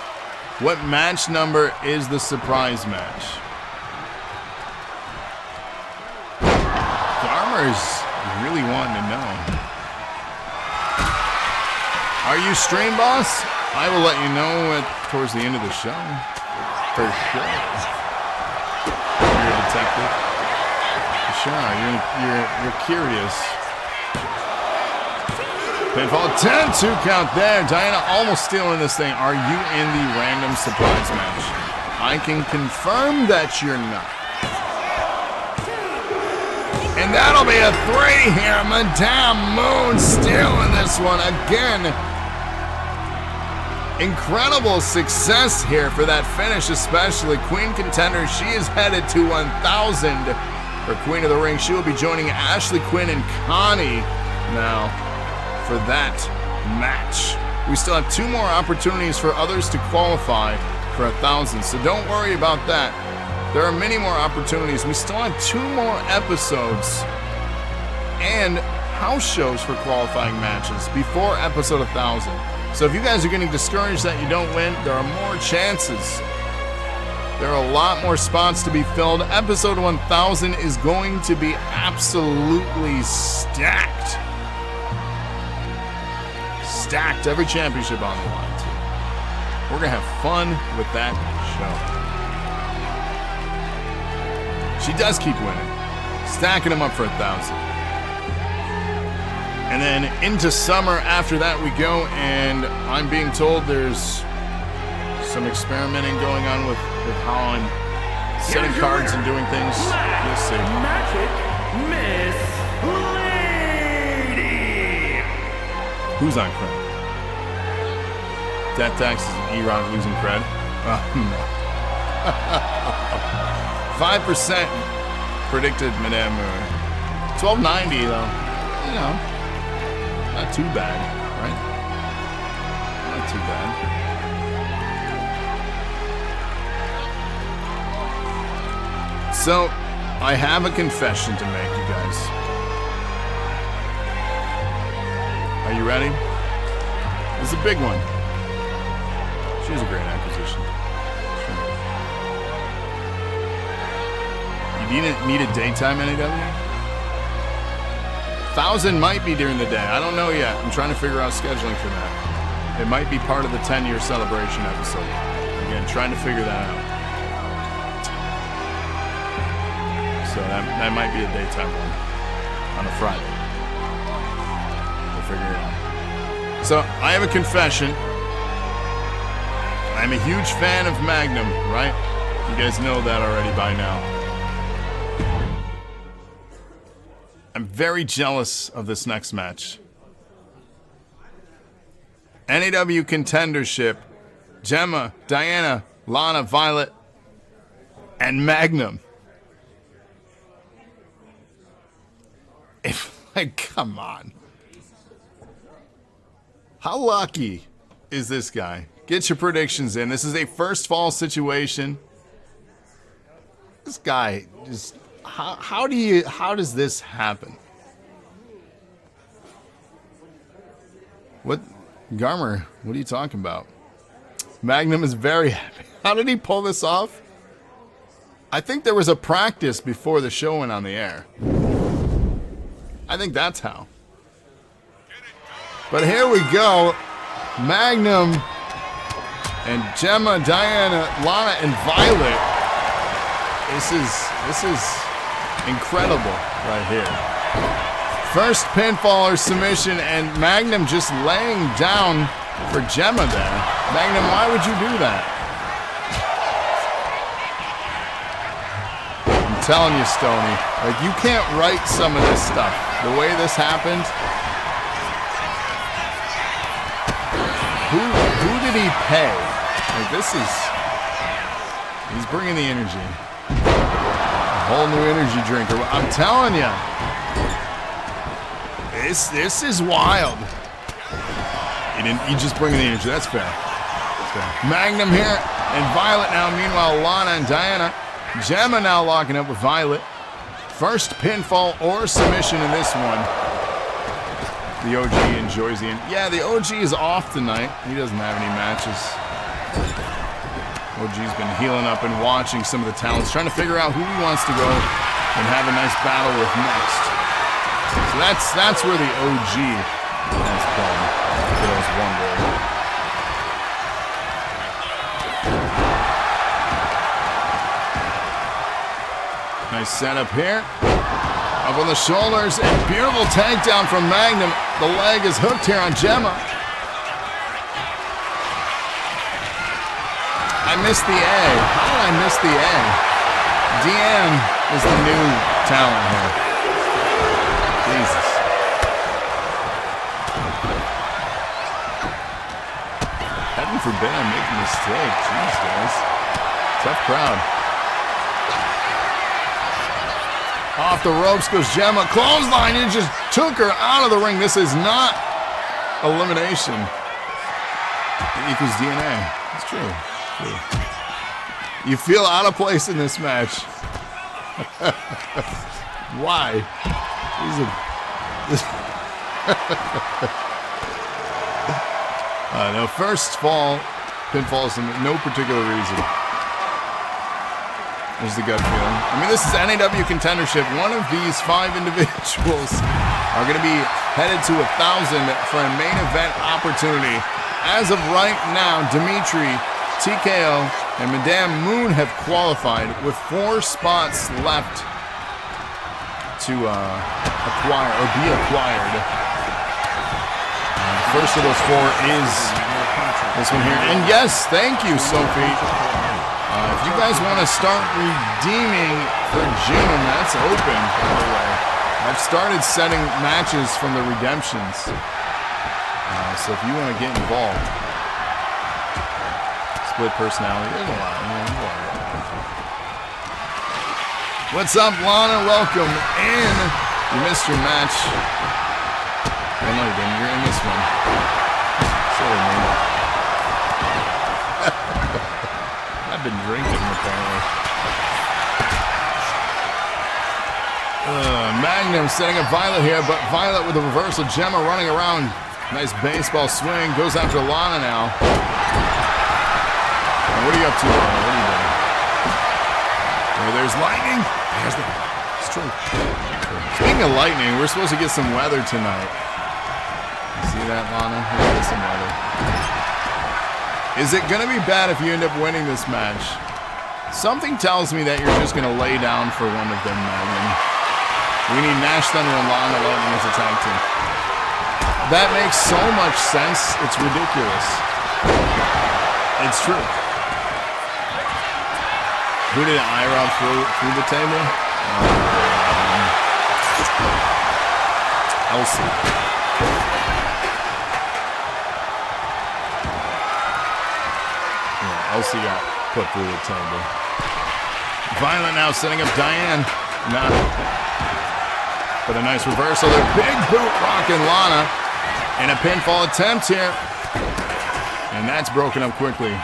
What match number is the surprise match? Garmer's really wanting to know. Are you stream boss? I will let you know towards the end of the show. For sure. You're a detective. For sure. You're curious. Pinfall 10, 2 count there. Diana almost stealing this thing. Are you in the random surprise match? I can confirm that you're not. And that'll be a 3 here. Madame Moon stealing this one again. Incredible success here for that finish, especially Queen Contender. She is headed to 1,000 for Queen of the Ring. She will be joining Ashley Quinn and Connie now for that match. We still have 2 more opportunities for others to qualify for 1,000, so don't worry about that. There are many more opportunities. We still have 2 more episodes and house shows for qualifying matches before episode 1,000. So if you guys are getting discouraged that you don't win, there are more chances. There are a lot more spots to be filled. Episode 1000 is going to be absolutely stacked. Stacked. Every championship on the line, too. We're going to have fun with that show. She does keep winning. Stacking them up for 1,000. And then into summer after that we go, and I'm being told there's some experimenting going on with how I'm setting cards and doing things. You'll see. Magic Miss Lady. Who's on cred? Death Tax is iRob losing cred. Oh, no. 5% predicted Madame Moon. 1290 though. You know. Not too bad, right? Not too bad. So, I have a confession to make, you guys. Are you ready? This is a big one. She's a great acquisition. Sure. need a daytime NAW? 1,000 might be during the day. I don't know yet. I'm trying to figure out scheduling for that. It might be part of the 10-year celebration episode. Again, trying to figure that out. So that might be a daytime one on a Friday. We'll figure it out. So I have a confession. I'm a huge fan of Magnum, right? You guys know that already by now. I'm very jealous of this next match. NAW Contendership. Jemma, Diana, Lana, Violet, and Magnum. Come on. How lucky is this guy? Get your predictions in. This is a first fall situation. This guy just... How does this happen? What, Garmer, what are you talking about? Magnum is very happy. How did he pull this off? I think there was a practice before the show went on the air. I think that's how. But here we go. Magnum and Jemma, Diana, Lana, and Violet. This is incredible right here. First pinfall or submission, and Magnum just laying down for Jemma there. Magnum, why would you do that? I'm telling you, Stoney, like, you can't write some of this stuff. The way this happened. Who did he pay? Like, this is... He's bringing the energy. Whole new energy drinker. I'm telling you, this is wild. You just bring the energy. That's fair. That's fair. Magnum here and Violet now. Meanwhile, Lana and Diana. Jemma now locking up with Violet. First pinfall or submission in this one. The OG enjoys the end. Yeah, the OG is off tonight. He doesn't have any matches. OG's been healing up and watching some of the talents, trying to figure out who he wants to go and have a nice battle with next. So that's where the OG has been. Good old wonder. Nice setup here. Up on the shoulders and beautiful takedown from Magnum. The leg is hooked here on Jemma. I missed the A. How did I miss the A? DM is the new talent here. Jesus. Heaven forbid I make a mistake. Jeez, guys. Tough crowd. Off the ropes goes Jemma. Clothesline, and just took her out of the ring. This is not elimination. It equals DNA. It's true. You feel out of place in this match. Why? No, first fall, pinfalls in no particular reason. There's the gut feeling. I mean, this is NAW Contendership. One of these 5 individuals are going to be headed to 1,000 for a main event opportunity. As of right now, Dimitri, TKO, and Madame Moon have qualified with 4 spots left to acquire or be acquired. First of those 4 is this one here. And yes, thank you, Sophie. If you guys want to start redeeming for June, that's open, by the way. I've started setting matches from the redemptions. So if you want to get involved, split personality. There's a lot. What's up, Lana? Welcome in. You missed your match. I know you didn't. You're in this one. Silly me. I've been drinking, apparently. Magnum setting up Violet here, but Violet with a reversal. Jemma running around. Nice baseball swing. Goes after Lana now. What are you up to, Lana? What are you doing? There's lightning. It's true. Speaking of lightning, we're supposed to get some weather tonight. See that, Lana? We're gonna get some weather. Is it gonna be bad if you end up winning this match? Something tells me that you're just gonna lay down for one of them, Magnum. We need Nash, Thunder, and Lana Lightning as a tag team. That makes so much sense. It's ridiculous. It's true. Who did iRob through the table? Elsie. Yeah, Elsie got put through the table. Violent now setting up Diane. Nah. But a nice reversal there. Big boot rocking Lana. And a pinfall attempt here. And that's broken up quickly.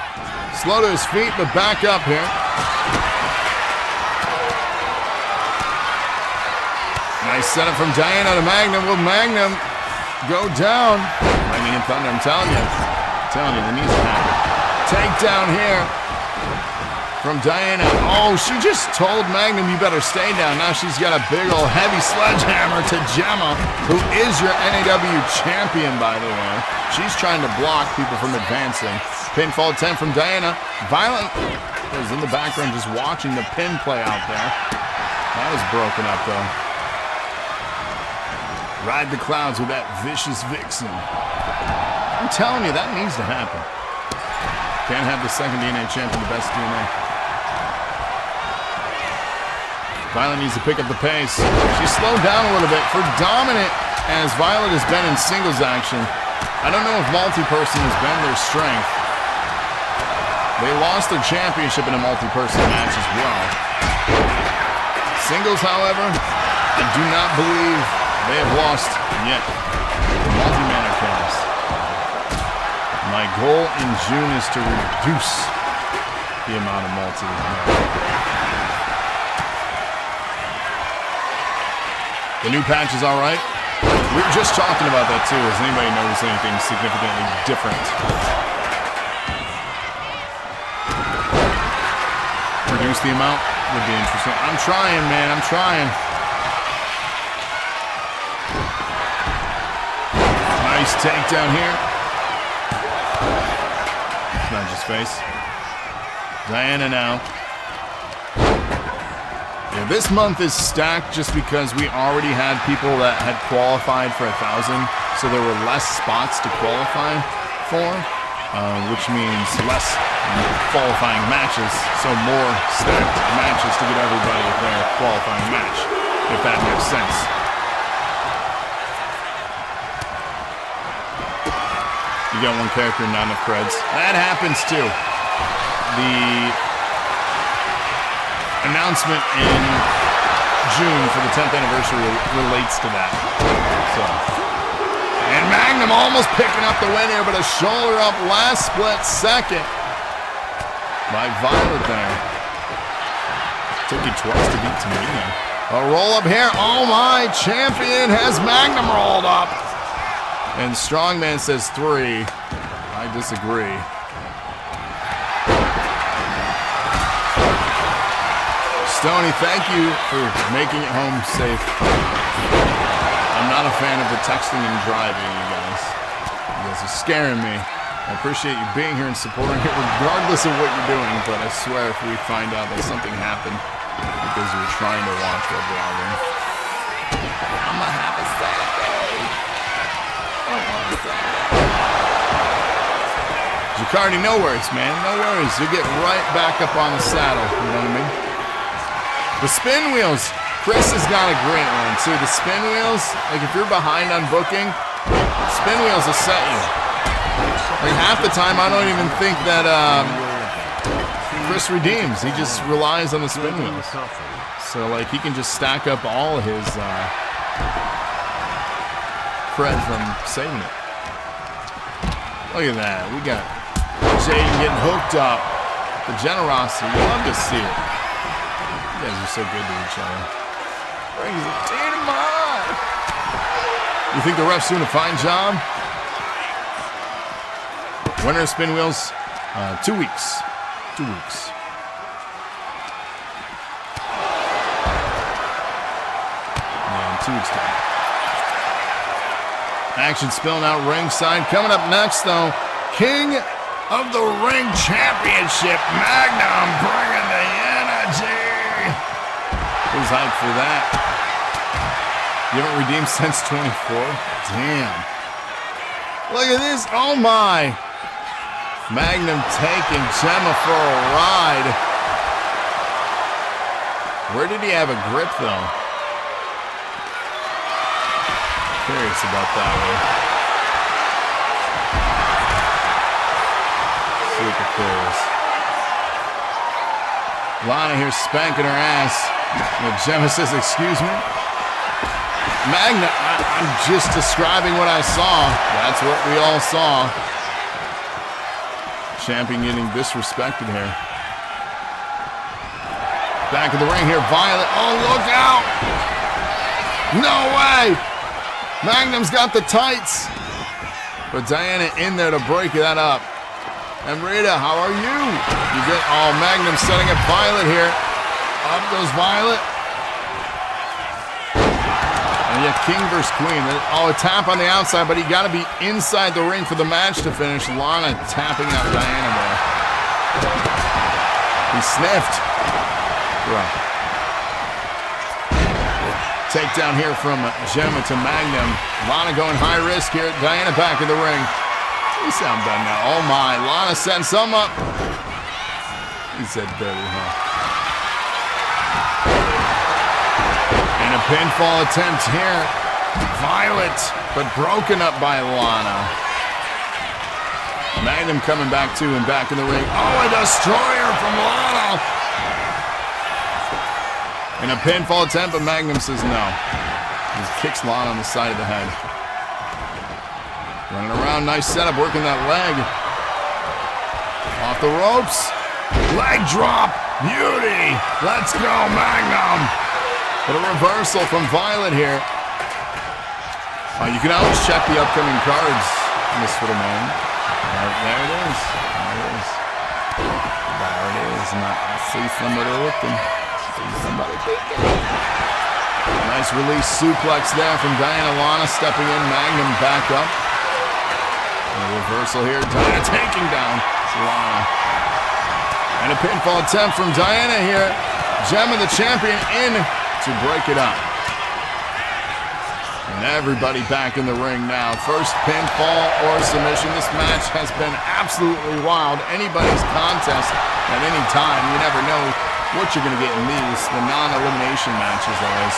Slow to his feet, but back up here. Nice setup from Diana to Magnum. Will Magnum go down? Lightning and Thunder, I'm telling you. It needs to happen. Takedown here from Diana. Oh, she just told Magnum, you better stay down. Now she's got a big old heavy sledgehammer to Jemma, who is your NAW champion, by the way. She's trying to block people from advancing. Pinfall attempt from Diana. Violent was in the background just watching the pin play out there. That was broken up, though. Ride the clouds with that vicious vixen. I'm telling you, that needs to happen. Can't have the second DNA champion, the best DNA. Violet needs to pick up the pace. She's slowed down a little bit for dominant as Violet has been in singles action. I don't know if multi-person has been their strength. They lost their championship in a multi-person match as well. Singles, however, I do not believe they have lost yet. Multi-man cast. My goal in June is to reduce the amount of multi. The new patch is all right. We were just talking about that too. Has anybody noticed anything significantly different? Reduce the amount would be interesting. I'm trying, man. I'm trying. Nice takedown here. Not just face. Diana now. Yeah, this month is stacked just because we already had people that had qualified for 1,000, so there were less spots to qualify for, which means less qualifying matches, so more stacked matches to get everybody their qualifying match, if that makes sense. You got one character, not enough creds. That happens too. The announcement in June for the 10th anniversary relates to that. So. And Magnum almost picking up the win here, but a shoulder up last split second by Violet there. Took you twice to beat Tamina. A roll up here. Oh my, champion has Magnum rolled up. And Strongman says 3. I disagree. Stoney, thank you for making it home safe. I'm not a fan of the texting and driving, you guys. You guys are scaring me. I appreciate you being here and supporting it regardless of what you're doing, but I swear if we find out that something happened because you were trying to watch while driving, I'm gonna have a sad day. Jacardi, no worries, man. No worries. You'll get right back up on the saddle. You know what I mean? The spin wheels. Chris has got a great one, too. The spin wheels, like if you're behind on booking, spin wheels will set you. Like half the time, I don't even think that Chris redeems. He just relies on the spin wheels. So, like, he can just stack up all his cred from saving it. Look at that. We got Jaden getting hooked up. The generosity. You love to see it. You guys are so good to each other. Brings it dynamite. You think the ref's doing a fine job? Winner of spin wheels, 2 weeks. 2 weeks. 2 weeks time. Action spilling out ringside. Coming up next, though, King of the Ring Championship, Magnum, bringing the energy. Who's hyped for that? You haven't redeemed since 24? Damn. Look at this. Oh, my. Magnum taking Jemma for a ride. Where did he have a grip, though? Curious about that one. Super curious. Lana here spanking her ass. And Jemma says, excuse me? Magnum, I'm just describing what I saw. That's what we all saw. Champion getting disrespected here. Back of the ring here, Violet. Oh, look out! No way! Magnum's got the tights. But Diana in there to break that up. And Rita, how are you? You get, oh, Magnum setting up Violet here. Up goes Violet. And yeah, King versus Queen. Oh, a tap on the outside, but he got to be inside the ring for the match to finish. Lana tapping out Diana there. He sniffed. Right. Takedown here from Jemma to Magnum. Lana going high risk here. Diana back in the ring. You sound done now. Oh my, Lana setting some up. He said dirty, huh? And a pinfall attempt here. Violet, but broken up by Lana. Magnum coming back too and back in the ring. Oh, a destroyer from Lana. And a pinfall attempt, but Magnum says no. He kicks Lana on the side of the head. Running around, nice setup, working that leg. Off the ropes. Leg drop. Beauty. Let's go, Magnum. But a reversal from Violet here. You can always check the upcoming cards in this little moment. There it is. There it is. There it is. Not see somebody looking. Somebody peeking. Nice release suplex there from Diana. Lana stepping in. Magnum back up. And a reversal here. Diana taking down Lana. And a pinfall attempt from Diana here. Jemma, the champion, in to break it up. And everybody back in the ring now. First pinfall or submission. This match has been absolutely wild. Anybody's contest at any time. You never know what you're going to get in these, the non-elimination matches always.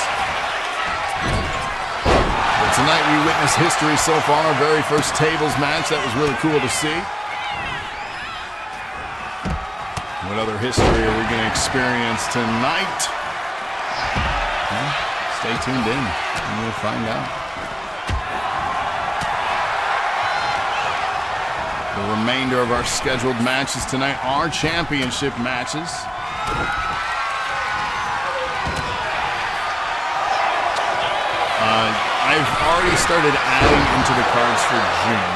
But tonight we witnessed history so far, our very first tables match. That was really cool to see. What other history are we going to experience tonight? Well, stay tuned in and we'll find out. The remainder of our scheduled matches tonight are championship matches. I've already started adding into the cards for June.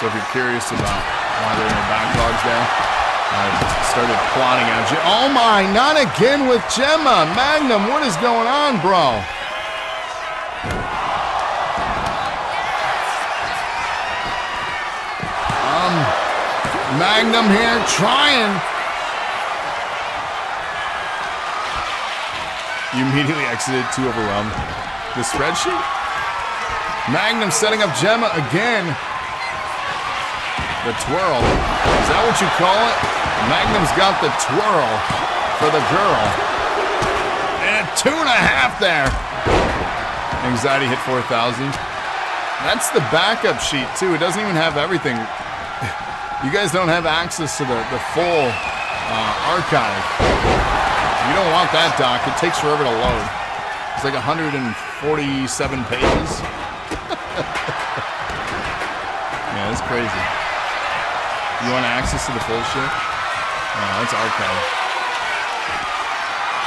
So if you're curious about why there are no backlogs there, I've started plotting out. Oh my, not again with Jemma. Magnum, what is going on, bro? Magnum here trying. You immediately exited, too overwhelmed. The spreadsheet? Magnum setting up Jemma again. The twirl. Is that what you call it? Magnum's got the twirl for the girl. And a 2.5 there. Anxiety hit 4,000. That's the backup sheet, too. It doesn't even have everything. You guys don't have access to the full archive. You don't want that, Doc. It takes forever to load. It's like 147 pages. Yeah, that's crazy. You want access to the full shit? Oh, that's archive.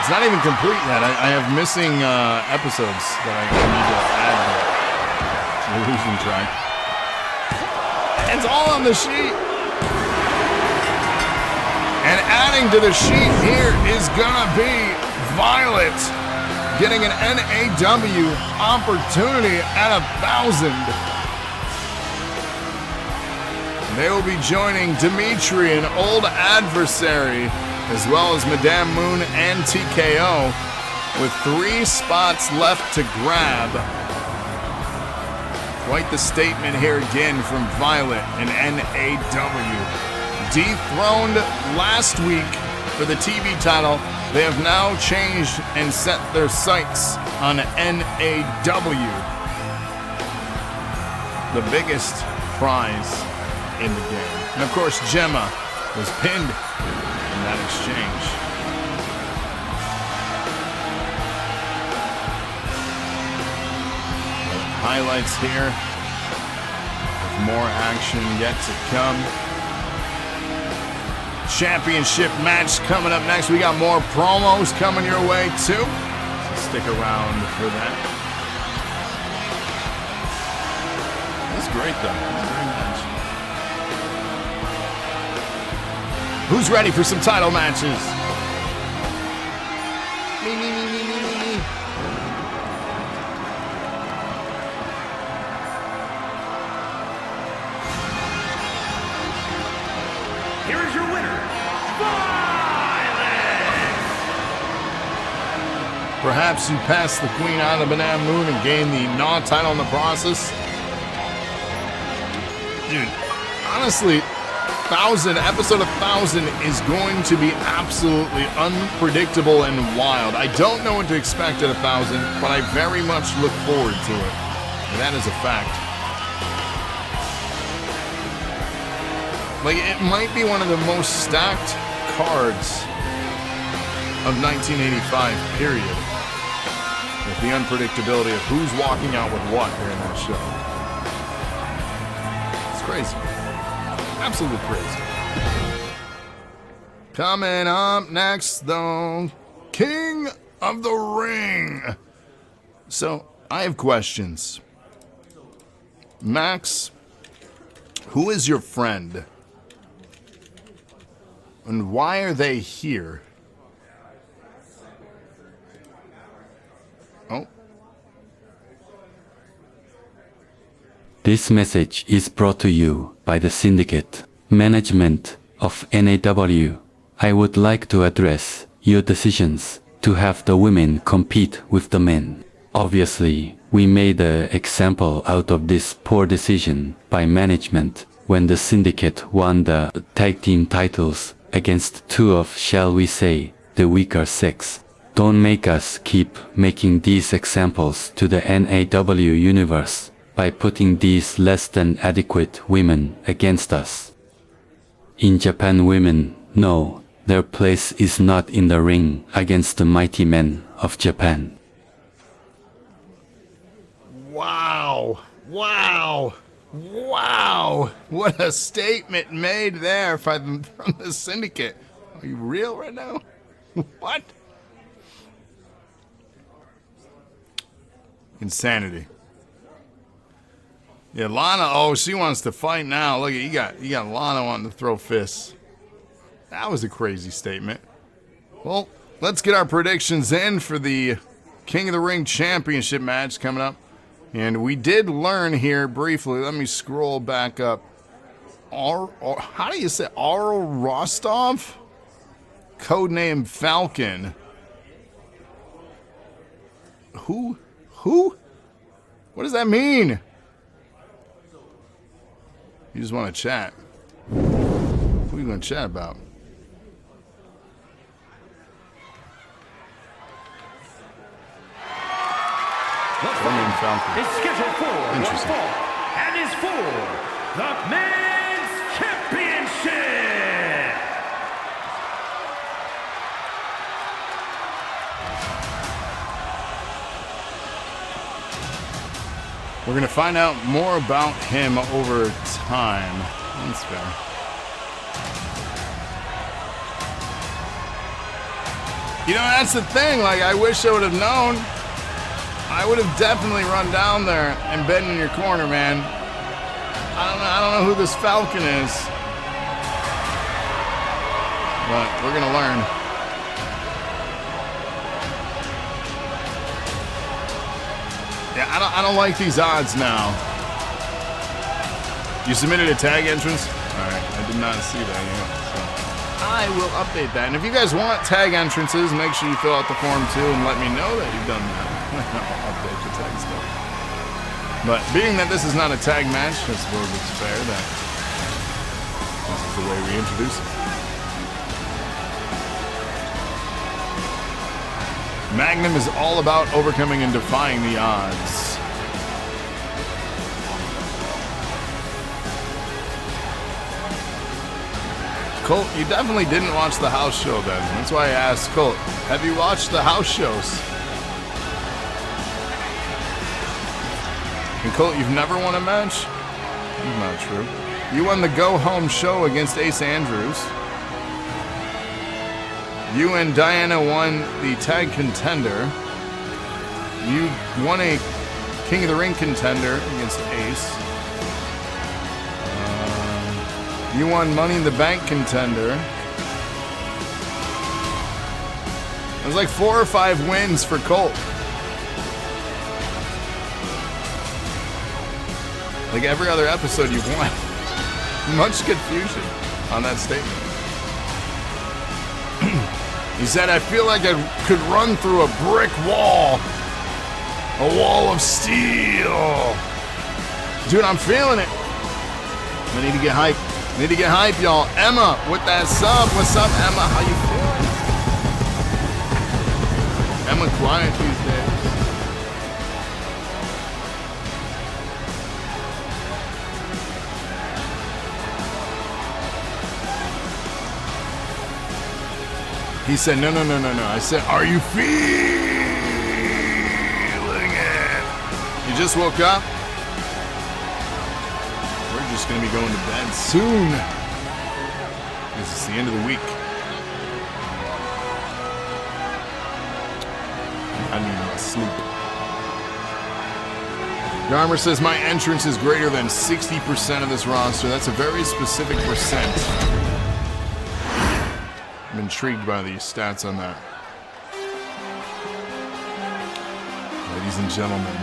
It's not even complete yet. I have missing episodes that I need to add to the illusion track. It's all on the sheet. And adding to the sheet here is gonna be Violet. getting an NAW opportunity at 1,000. They will be joining Dimitri, an old adversary, as well as Madame Moon and TKO, with 3 spots left to grab. Quite the statement here again from Violet and NAW. Dethroned last week for the TV title, they have now changed and set their sights on NAW, the biggest prize in the game. And of course, Jemma was pinned in that exchange. Highlights here, with more action yet to come. Championship match coming up next. We got more promos coming your way too, so stick around for that. That's great though. That's a great match. Who's ready for some title matches? Me. Here is your winner, Violet! Perhaps you passed the Queen out of Banana Moon and gained the NAW title in the process. Dude, honestly, episode 1000 is going to be absolutely unpredictable and wild. I don't know what to expect at 1000, but I very much look forward to it. And that is a fact. Like, it might be one of the most stacked cards of 1985, period. With the unpredictability of who's walking out with what during that show. It's crazy. Absolutely crazy. Coming up next, though, King of the Ring. So, I have questions. Max, who is your friend? And why are they here? Oh. This message is brought to you by the Syndicate Management of NAW. I would like to address your decisions to have the women compete with the men. Obviously, we made an example out of this poor decision by management when the Syndicate won the tag team titles against 2 of, shall we say, the weaker sex. Don't make us keep making these examples to the NAW universe by putting these less than adequate women against us. In Japan, women know their place is not in the ring against the mighty men of Japan. Wow. Wow. Wow. What a statement made there from the Syndicate. Are you real right now? What? Insanity. Yeah, Lana, oh, she wants to fight now. Look, you got Lana wanting to throw fists. That was a crazy statement. Well, let's get our predictions in for the King of the Ring Championship match coming up. And we did learn here briefly. Let me scroll back up. How do you say Aurel Rostov? Codename Falcon. Who? What does that mean? You just want to chat. Who are you going to chat about? The fight is scheduled for one fall and is for the Men's Championship. We're going to find out more about him over time. That's fair. You know, that's the thing. Like, I wish I would have known. I would have definitely run down there and been in your corner, man. I don't know who this Falcon is. But we're going to learn. Yeah, I don't like these odds now. You submitted a tag entrance? Alright, I did not see that yet. So I will update that. And if you guys want tag entrances, make sure you fill out the form too and let me know that you've done that. I'll update the tag stuff. But being that this is not a tag match, I suppose it's fair that this is the way we introduce it. Magnum is all about overcoming and defying the odds. Colt, you definitely didn't watch the house show then. That's why I asked Colt, have you watched the house shows? And Colt, you've never won a match? That's not true. You won the go-home show against Ace Andrews. You and Diana won the tag contender. You won a King of the Ring contender against Ace. You won Money in the Bank contender. It was like 4 or 5 wins for Colt. Like every other episode you've won. Much confusion on that statement. He said, I feel like I could run through a brick wall. A wall of steel. Dude, I'm feeling it. I need to get hyped. Need to get hype, y'all. Emma with that sub. What's up, Emma? How you feeling? Emma quiet these days. He said, no. I said, are you feeling it? You just woke up? We're just going to be going to bed soon. This is the end of the week. I need my sleep. Garmer says, my entrance is greater than 60% of this roster. That's a very specific percent. I'm intrigued by these stats on that. Ladies and gentlemen,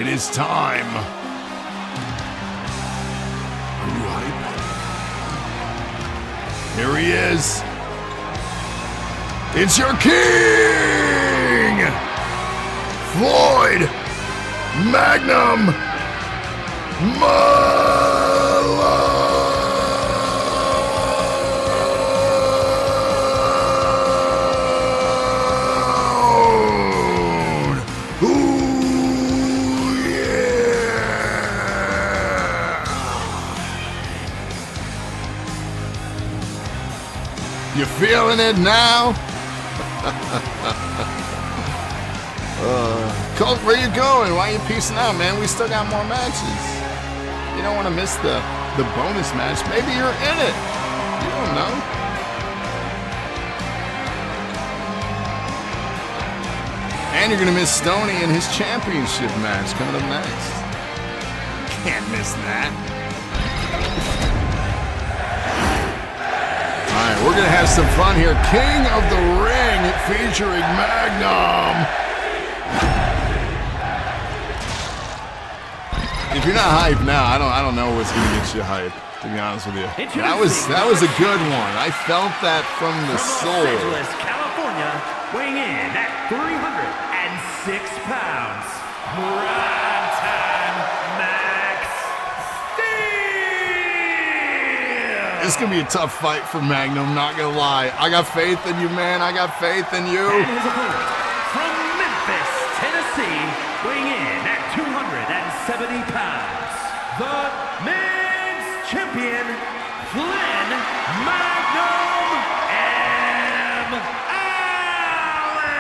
it is time. Are you hyped? Here he is. It's your king! Floyd Magnum You feeling it now? Colt, where you going? Why are you peacing out, man? We still got more matches. You don't want to miss the bonus match. Maybe you're in it. You don't know. And you're going to miss Stoney and his championship match coming up next. Can't miss that. Alright, we're gonna have some fun here. King of the Ring featuring Magnum. If you're not hyped now, I don't know what's gonna get you hyped, to be honest with you. That was a good one. I felt that from the soul. Los Angeles, California, weighing in at 306 pounds. This is going to be a tough fight for Magnum, not going to lie. I got faith in you, man. I got faith in you. And his opponent from Memphis, Tennessee, weighing in at 270 pounds, the men's champion, Flynn Magnum M. Allen.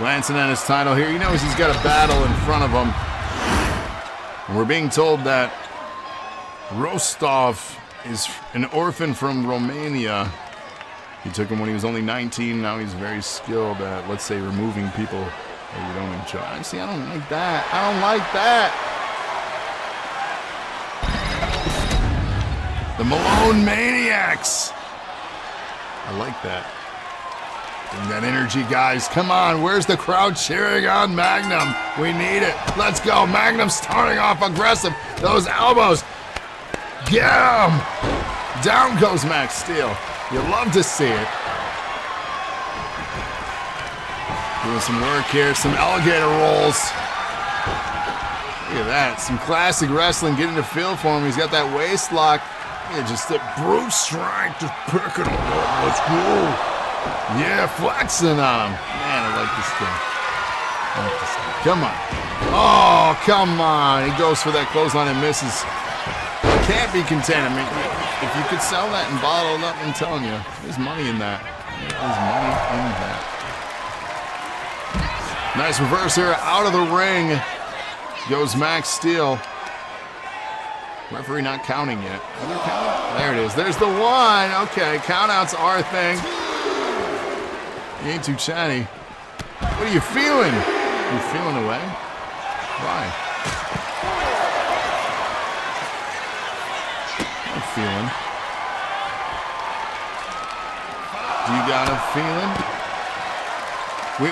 Glancing at his title here, he knows he's got a battle in front of him. And we're being told that Rostov is an orphan from Romania. He took him when he was only 19. Now he's very skilled at, let's say, removing people that you don't enjoy. See, I don't like that. I don't like that. The Malone Maniacs. I like that. Bring that energy, guys. Come on. Where's the crowd cheering on Magnum? We need it. Let's go. Magnum starting off aggressive. Those elbows. Get him. Down goes Max Steel. You love to see it. Doing some work here. Some alligator rolls. Look at that. Some classic wrestling. Getting the feel for him. He's got that waist lock. Yeah, just a brute strength. Just picking him up. Let's go. Yeah, flexing on him. Man, I like this guy. Come on. Oh, come on. He goes for that clothesline and misses. Can't be content. I mean, if you could sell that and bottle it up, I'm telling you, there's money in that. There's money in that. Nice reverse here. Out of the ring goes Max Steel. Referee not counting yet. There it is. There's the one. Okay, countouts are a thing. You ain't too chatty. What are you feeling? You feeling away? Why? I'm feeling. Do you got a feeling?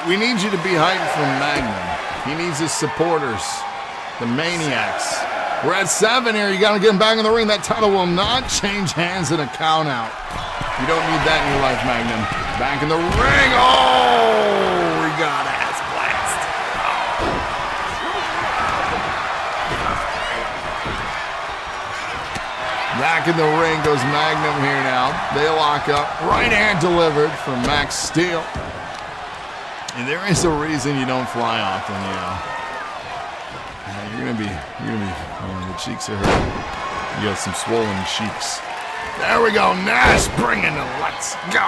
We need you to be hyped from Magnum. He needs his supporters, the Maniacs. We're at 7 here. You got to get him back in the ring. That title will not change hands in a count out. You don't need that in your life, Magnum. Back in the ring. Oh, we got ass blast. Back in the ring goes Magnum here now. They lock up. Right hand delivered from Max Steel. And there is a reason you don't fly often, you know. You're gonna be, the cheeks are hurting. You got some swollen cheeks. There we go, Nash bringing the let's go.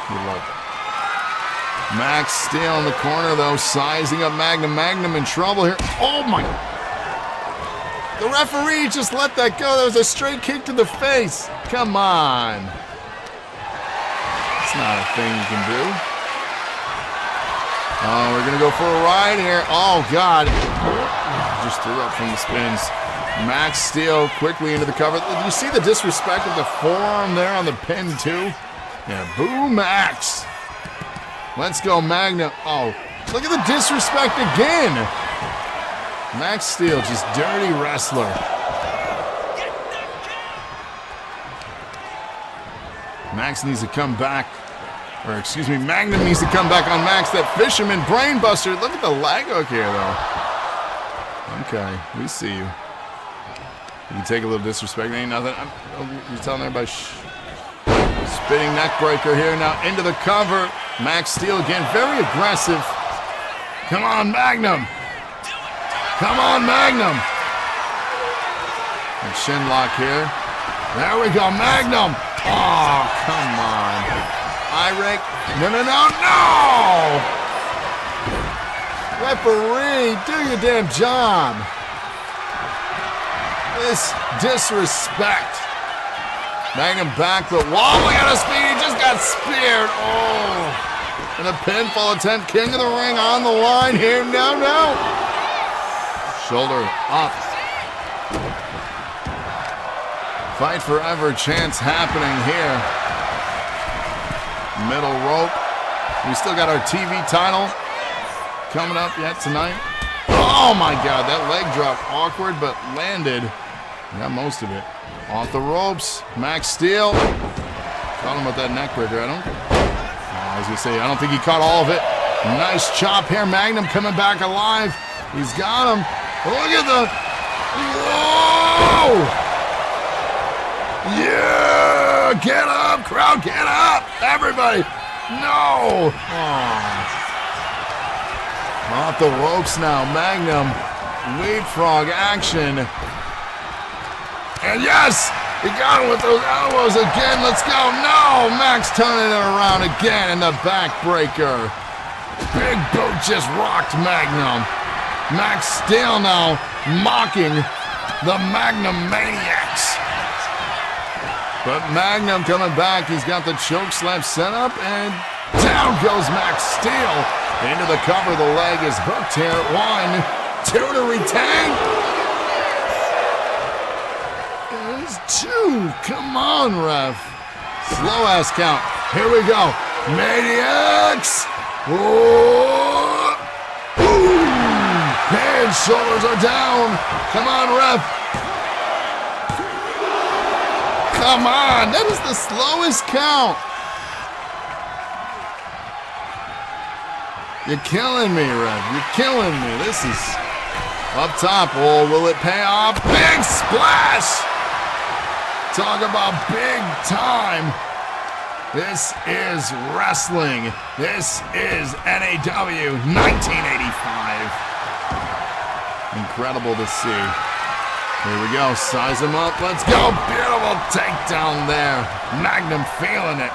You love it. Max Steel in the corner though, sizing up Magnum. Magnum in trouble here. Oh my. The referee just let that go. That was a straight kick to the face. Come on. It's not a thing you can do. Oh, we're gonna go for a ride here. Oh God. Just threw up from the spins. Max Steel quickly into the cover. Did you see the disrespect of the forearm there on the pin too? Yeah, boo Max. Let's go Magnum. Oh, look at the disrespect again. Max Steel, just dirty wrestler. Max needs to come back. Or excuse me, Magnum needs to come back on Max. That fisherman brainbuster. Look at the leg hook here though. Okay, we see you. You can take a little disrespect. Ain't nothing. You're telling everybody, shh. Spinning neck breaker here now into the cover. Max Steel again, very aggressive. Come on, Magnum. Come on, Magnum. And shin lock here. There we go, Magnum. Oh, come on. Irek. No. Referee, do your damn job. This disrespect. Magnum back, but wobbling out of speed. He just got speared. Oh. And a pinfall attempt. King of the ring on the line here. No. Shoulder up. Fight forever chance happening here. Middle rope. We still got our TV title coming up yet tonight. Oh my God, that leg drop awkward, but landed. Got most of it. Off the ropes, Max Steel. Caught him with that neck breaker. I was gonna say, I don't think he caught all of it. Nice chop here. Magnum coming back alive. He's got him. Look at the. Whoa! Yeah! Get up, crowd, get up! Everybody! No! Oh. Off the ropes now, Magnum. Leapfrog action. And yes! He got him with those elbows again. Let's go. No! Max turning it around again in the backbreaker. Big boot just rocked Magnum. Max Steel now mocking the Magnum Maniacs. But Magnum coming back. He's got the choke slap set up, and down goes Max Steel. Into the cover. The leg is hooked here. 1, 2 to retain. There's 2. Come on, ref. Slow ass count. Here we go. Maniacs! Oh! Ooh! Hands, shoulders are down. Come on, ref. Come on, that is the slowest count. You're killing me, ref. You're killing me. This is up top. Oh, will it pay off? Big splash! Talk about big time. This is wrestling. This is NAW 1985. Incredible to see. Here we go. Size him up. Let's go. Beautiful takedown there. Magnum feeling it.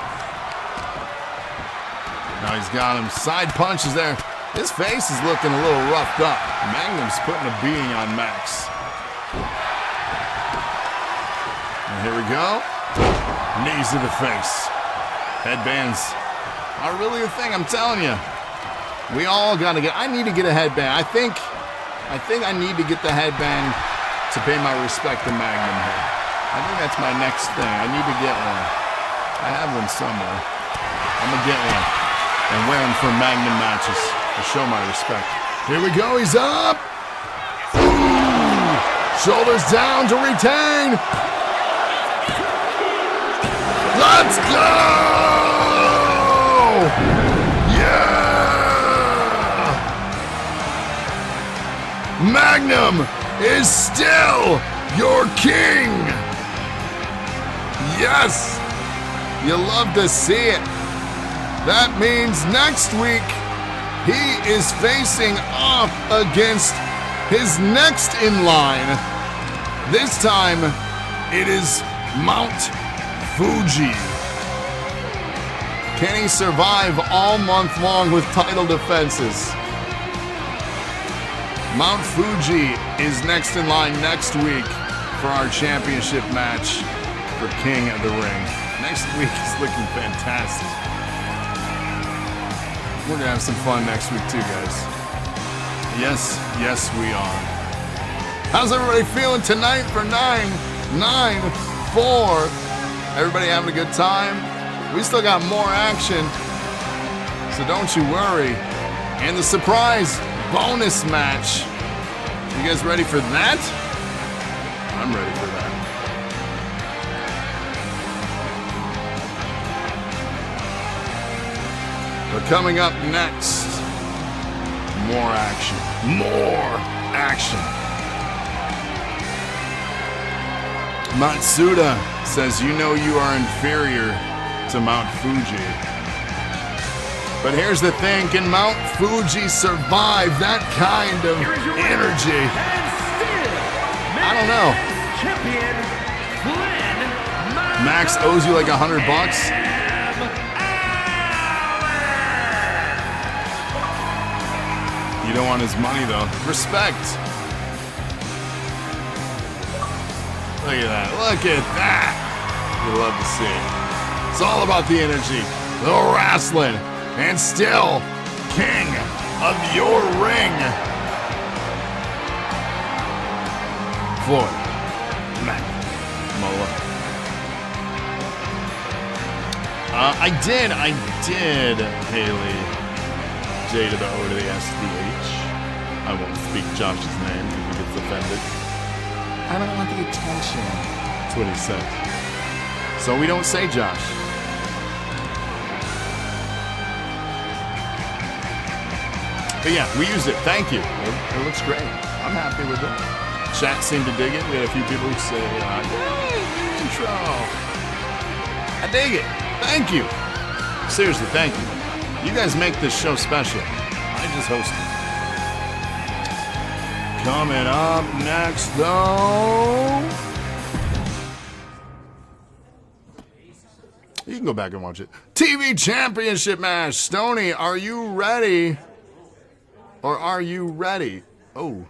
Now he's got him. Side punches there. His face is looking a little roughed up. Magnum's putting a beating on Max. And here we go. Knees to the face. Headbands are really a thing, I'm telling you. We all gotta get, I need to get a headband. I think I need to get the headband to pay my respect to Magnum here. I think that's my next thing. I need to get one. I have one somewhere. I'm gonna get one and wear them for Magnum matches to show my respect. Here we go, he's up. Ooh. Shoulders down to retain. Let's go! Yeah! Magnum is still your king! Yes! You love to see it. That means next week he is facing off against his next in line. This time it is Mount Fuji. Can he survive all month long with title defenses? Mount Fuji is next in line next week for our championship match for King of the Ring. Next week is looking fantastic. We're gonna have some fun next week too, guys. Yes, we are. How's everybody feeling tonight for 9-9-4? Everybody having a good time? We still got more action, so don't you worry. And the surprise bonus match. You guys ready for that? I'm ready for that. But coming up next, more action. More action. Matsuda says, you know you are inferior to Mount Fuji. But here's the thing, can Mount Fuji survive that kind of energy? I don't know. Max owes you like $100. You don't want his money though. Respect. Look at that. Look at that. We love to see it. It's all about the energy, the wrestling, and still king of your ring. Floyd. Mac. Mola. I did, Haley. J to the O to the SDH. I won't speak Josh's name if he gets offended. I don't want the attention. That's what he said. So we don't say Josh. But yeah, we use it. Thank you. It looks great. I'm happy with it. Chat seemed to dig it. We had a few people who say, "Yay, intro." I dig it. Thank you. Seriously, thank you. You guys make this show special. I just host it. Coming up next, though. You can go back and watch it. TV Championship match. Stoney, are you ready? Or are you ready? Oh.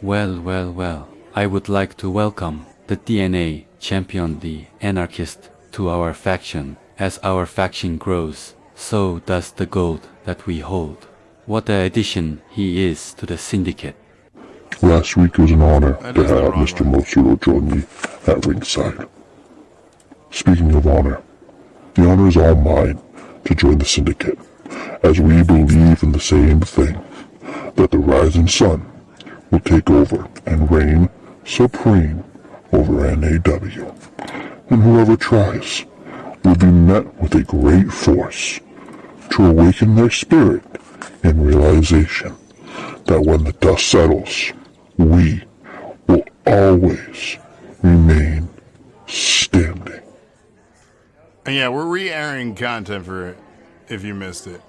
Well. I would like to welcome the DNA champion, the Anarchist, to our faction. As our faction grows, so does the gold that we hold. What an addition he is to the syndicate. Last week was an honor to have Mr. Motsuro join me at ringside. Speaking of honor, The honor is all mine to join the syndicate, as we believe in the same thing, that the rising sun will take over and reign supreme over NAW, and whoever tries will be met with a great force to awaken their spirit in realization that when the dust settles, we will always remain standing. And yeah, we're re-airing content for it, if you missed it.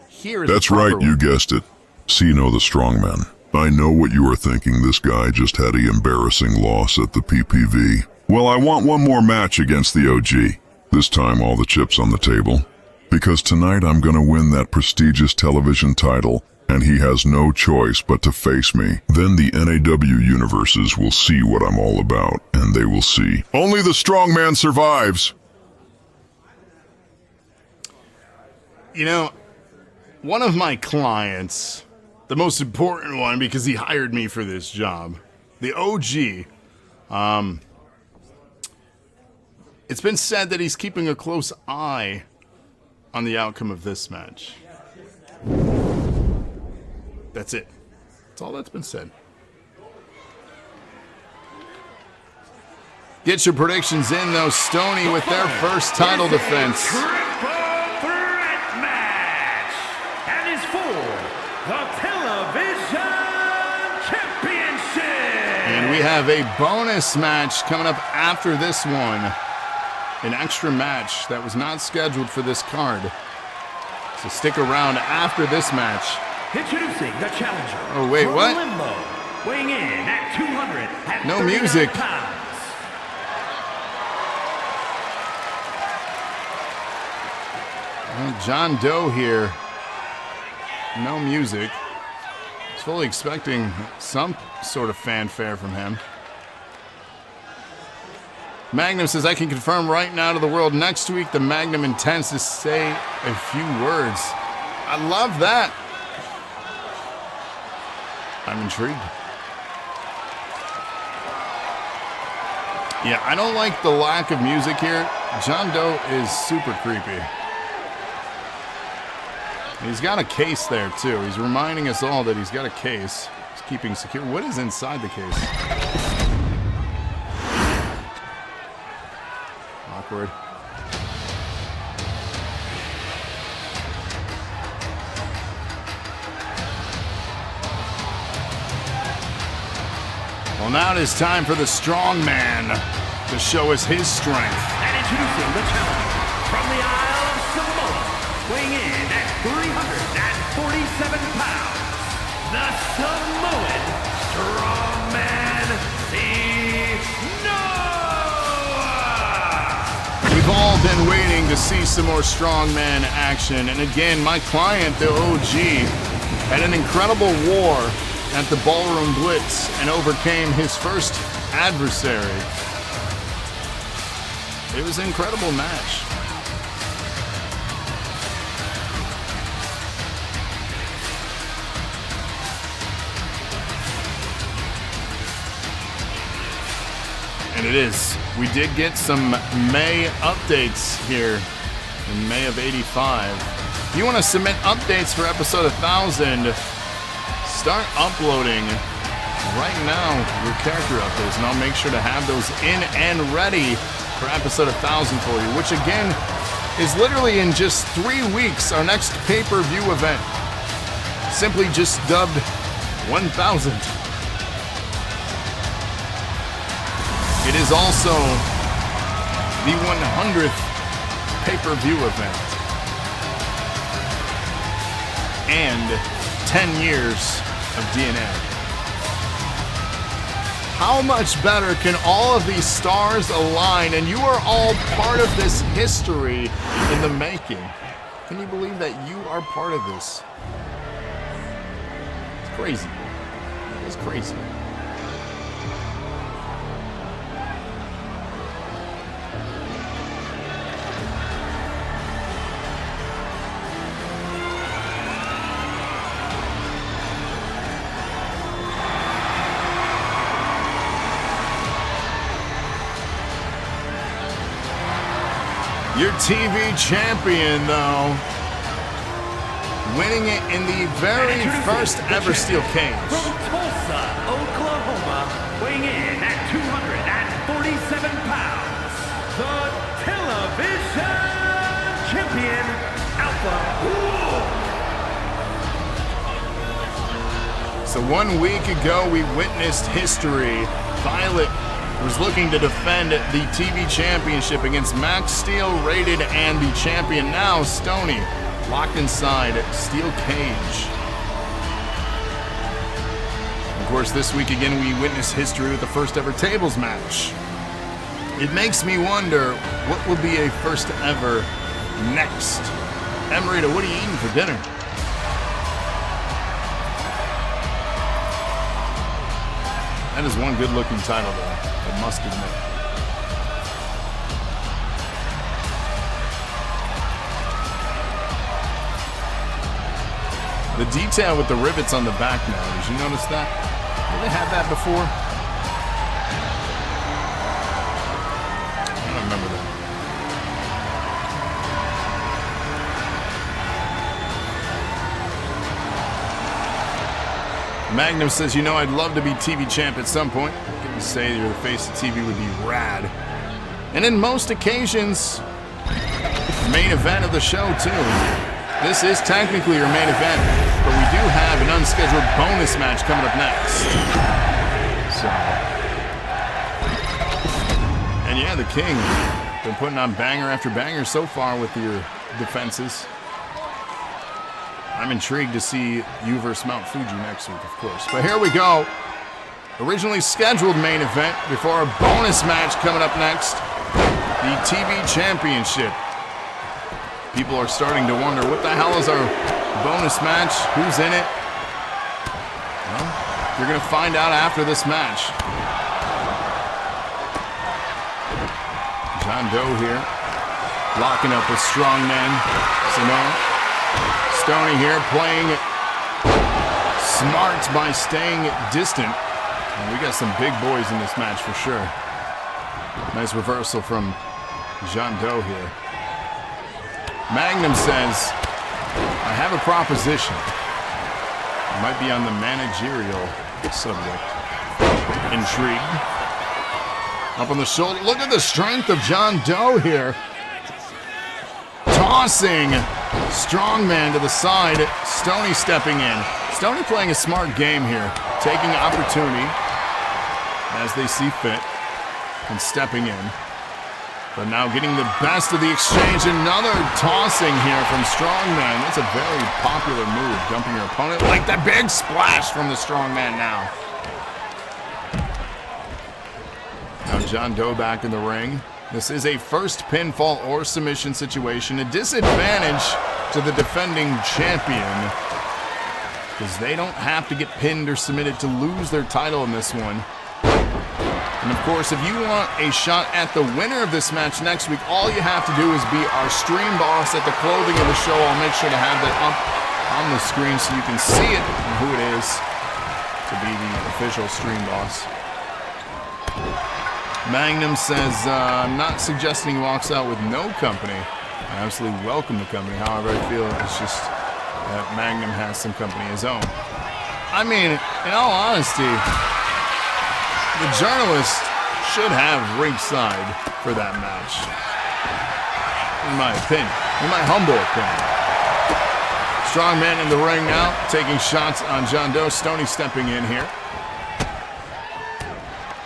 Here is That's right, you guessed it. Sino the Strongman. I know what you are thinking. This guy just had an embarrassing loss at the PPV. Well, I want one more match against the OG. This time all the chips on the table. Because tonight I'm gonna win that prestigious television title, and he has no choice but to face me. Then the NAW universes will see what I'm all about, and they will see only the Strongman survives. You know, one of my clients, the most important one because he hired me for this job, the OG, it's been said that he's keeping a close eye on the outcome of this match. That's it. That's all that's been said. Get your predictions in, though. Stoney with their first title defense. Triple threat match, and is for the television championship. And we have a bonus match coming up after this one. An extra match that was not scheduled for this card. So stick around after this match. Introducing the challenger. Oh, wait, from what? Limbo, weighing in at 239 No music. pounds. Well, John Doe here. No music. I was fully expecting some sort of fanfare from him. Magnum says, I can confirm right now to the world, next week the Magnum intends to say a few words. I love that. I'm intrigued. Yeah, I don't like the lack of music here. John Doe is super creepy. He's got a case there, too. He's reminding us all that he's got a case. He's keeping secure. What is inside the case? Awkward. Well, now it is time for the Strongman to show us his strength. And introducing the challenger from the Isle of Samoa, weighing in at 347 pounds, the Samoan Strongman Sinoa! We've all been waiting to see some more Strongman action, and again, my client, the OG, had an incredible war at the Ballroom Blitz and overcame his first adversary. It was an incredible match. And it is. We did get some May updates here in May of '85. If you want to submit updates for episode 1000, start uploading right now your character updates, and I'll make sure to have those in and ready for episode 1000 for you, which again is literally in just 3 weeks, our next pay-per-view event, simply just dubbed 1000. It is also the 100th pay-per-view event and 10 years of DNA. How much better can all of these stars align? And you are all part of this history in the making. Can you believe that you are part of this? It's crazy. It's crazy. Your TV champion, though, winning it in the very first ever steel cage. From Tulsa, Oklahoma, weighing in at 247 pounds, the television champion, Alpha Wolf. So 1 week ago, we witnessed history. Violet was looking to defend the TV championship against Max Steel, Rated, and the champion now, Stoney, locked inside steel cage. Of course, this week again, we witnessed history with the first ever tables match. It makes me wonder what will be a first ever next. Emerita, what are you eating for dinner? That is one good-looking title, though, I must admit. The detail with the rivets on the back now, did you notice that? Did they have that before? I don't remember that. Magnum says, you know, I'd love to be TV champ at some point. Getting to say you're the face of TV would be rad. And in most occasions, main event of the show, too. This is technically your main event, but we do have an unscheduled bonus match coming up next. So. And yeah, the King been putting on banger after banger so far with your defenses. I'm intrigued to see you versus Mount Fuji next week, of course. But here we go. Originally scheduled main event before a bonus match coming up next. The TV Championship. People are starting to wonder, what the hell is our bonus match? Who's in it? Well, you're going to find out after this match. John Doe here. Locking up with Strongman. Stoney here playing smart by staying distant. And we got some big boys in this match for sure. Nice reversal from John Doe here. Magnum says, I have a proposition. It might be on the managerial subject. Intrigued. Up on the shoulder. Look at the strength of John Doe here. Tossing Strongman to the side. Stoney stepping in. Stoney playing a smart game here. Taking opportunity as they see fit and stepping in. But now getting the best of the exchange. Another tossing here from Strongman. That's a very popular move. Dumping your opponent like the big splash from the Strongman now. Now John Doe back in the ring. This is a first pinfall or submission situation. A disadvantage to the defending champion, because they don't have to get pinned or submitted to lose their title in this one. And of course, if you want a shot at the winner of this match next week, all you have to do is be our stream boss at the clothing of the show. I'll make sure to have that up on the screen so you can see it and who it is to be the official stream boss. Magnum says, I'm not suggesting he walks out with no company. I absolutely welcome the company. However, I feel it's just that Magnum has some company of his own. I mean, in all honesty, the journalist should have ringside for that match. In my opinion. In my humble opinion. Strongman in the ring now, taking shots on John Doe. Stoney stepping in here.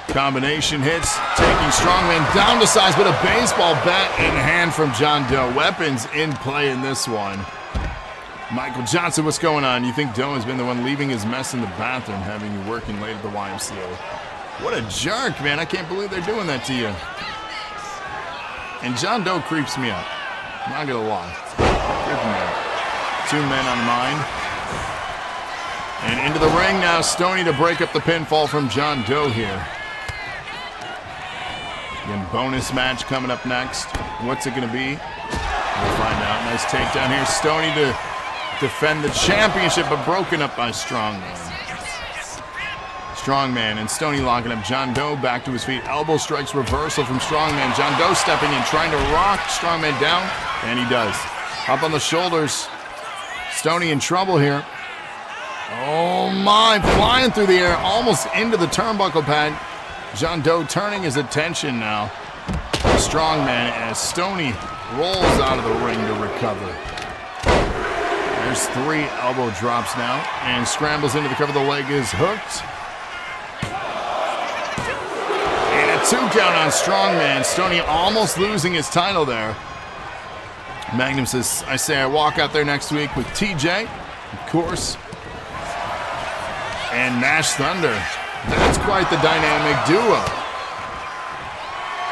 Combination hits, taking Strongman down to size, but a baseball bat in hand from John Doe. Weapons in play in this one. Michael Johnson, what's going on? You think Doe has been the one leaving his mess in the bathroom, having you working late at the YMCA? What a jerk, man. I can't believe they're doing that to you. And John Doe creeps me out. I'm not going to lie. Creeps me out. Two men on mine. And into the ring now, Stoney to break up the pinfall from John Doe here. Again, bonus match coming up next. What's it going to be? We'll find out. Nice takedown here. Stoney to defend the championship, but broken up by Strongman. Strongman and Stoney locking up John Doe back to his feet. Elbow strikes reversal from Strongman. John Doe stepping in, trying to rock Strongman down, and he does. Up on the shoulders. Stoney in trouble here. Oh my, flying through the air, almost into the turnbuckle pad. John Doe turning his attention now. Strongman as Stoney rolls out of the ring to recover. There's 3 elbow drops now, and scrambles into the cover. The leg is hooked. And a 2 count on Strongman. Stoney almost losing his title there. Magnum says, I say I walk out there next week with TJ, of course. And Nash Thunder. That's quite the dynamic duo.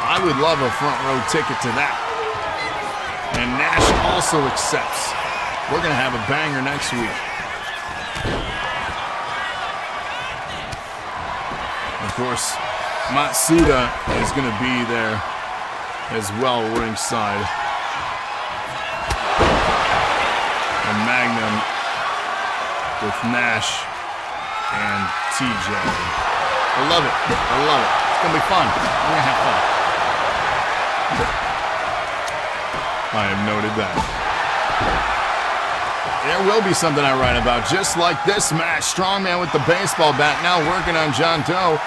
I would love a front row ticket to that. And Nash also accepts. We're going to have a banger next week. Of course, Matsuda is going to be there as well, ringside. And Magnum with Nash and TJ. I love it. I love it. It's going to be fun. We're going to have fun. I have noted that. There will be something I write about, just like this match. Strongman with the baseball bat, now working on John Doe.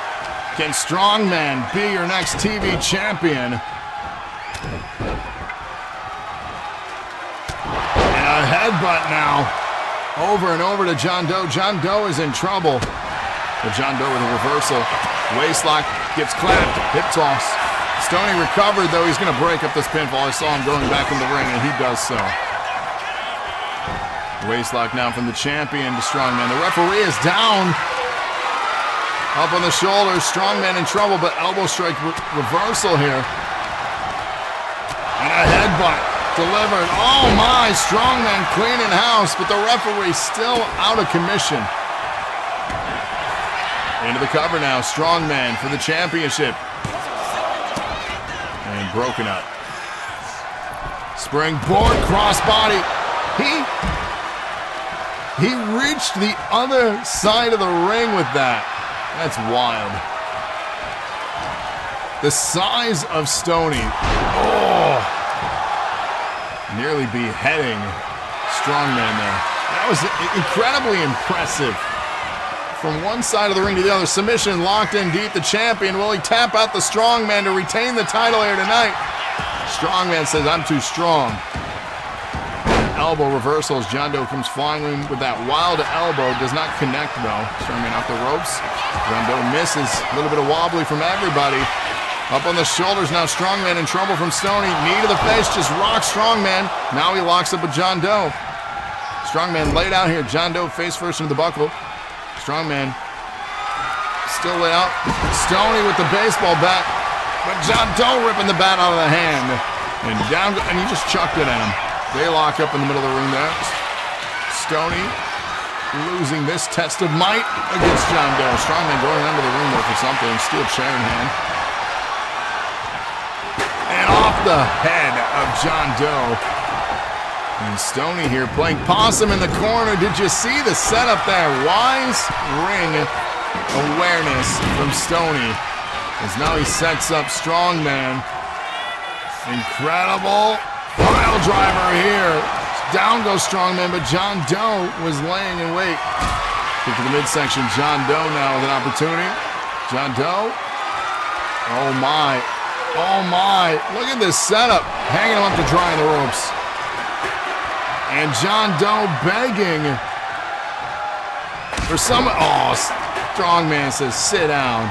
Can Strongman be your next TV champion? And a headbutt now, over and over to John Doe. John Doe is in trouble. But John Doe with a reversal. Waistlock gets clapped, hip toss. Stoney recovered, though. He's going to break up this pinfall. I saw him going back in the ring, and he does so. Waistlock now from the champion to Strongman. The referee is down. Up on the shoulders. Strongman in trouble, but elbow strike reversal here. And a headbutt delivered. Oh my, Strongman cleaning house, but the referee still out of commission. Into the cover now. Strongman for the championship. And broken up. Springboard crossbody. He reached the other side of the ring with that. That's wild. The size of Stoney. Oh! Nearly beheading Strongman there. That was incredibly impressive. From one side of the ring to the other. Submission locked in deep. The champion. Will he tap out the Strongman to retain the title here tonight? Strongman says, I'm too strong. Elbow reversals. John Doe comes flying in with that wild elbow. Does not connect, though. Sherman off the ropes. John Doe misses. A little bit of wobbly from everybody. Up on the shoulders now. Strongman in trouble from Stoney. Knee to the face. Just rocks Strongman. Now he locks up with John Doe. Strongman laid out here. John Doe face first into the buckle. Strongman still laid out. Stoney with the baseball bat. But John Doe ripping the bat out of the hand. And down, and he just chucked it at him. They lock up in the middle of the ring there. Stoney losing this test of might against John Doe. Strongman going under the ring there for something. Steel chair in hand. And off the head of John Doe. And Stoney here playing possum in the corner. Did you see the setup there? Wise ring awareness from Stoney. As now he sets up Strongman. Incredible pile driver here. Down goes Strongman, but John Doe was laying in wait. Kick to the midsection. John Doe now with an opportunity. John Doe. Oh my. Oh my. Look at this setup. Hanging him up to dry on the ropes. And John Doe begging for some. Oh, Strongman says sit down.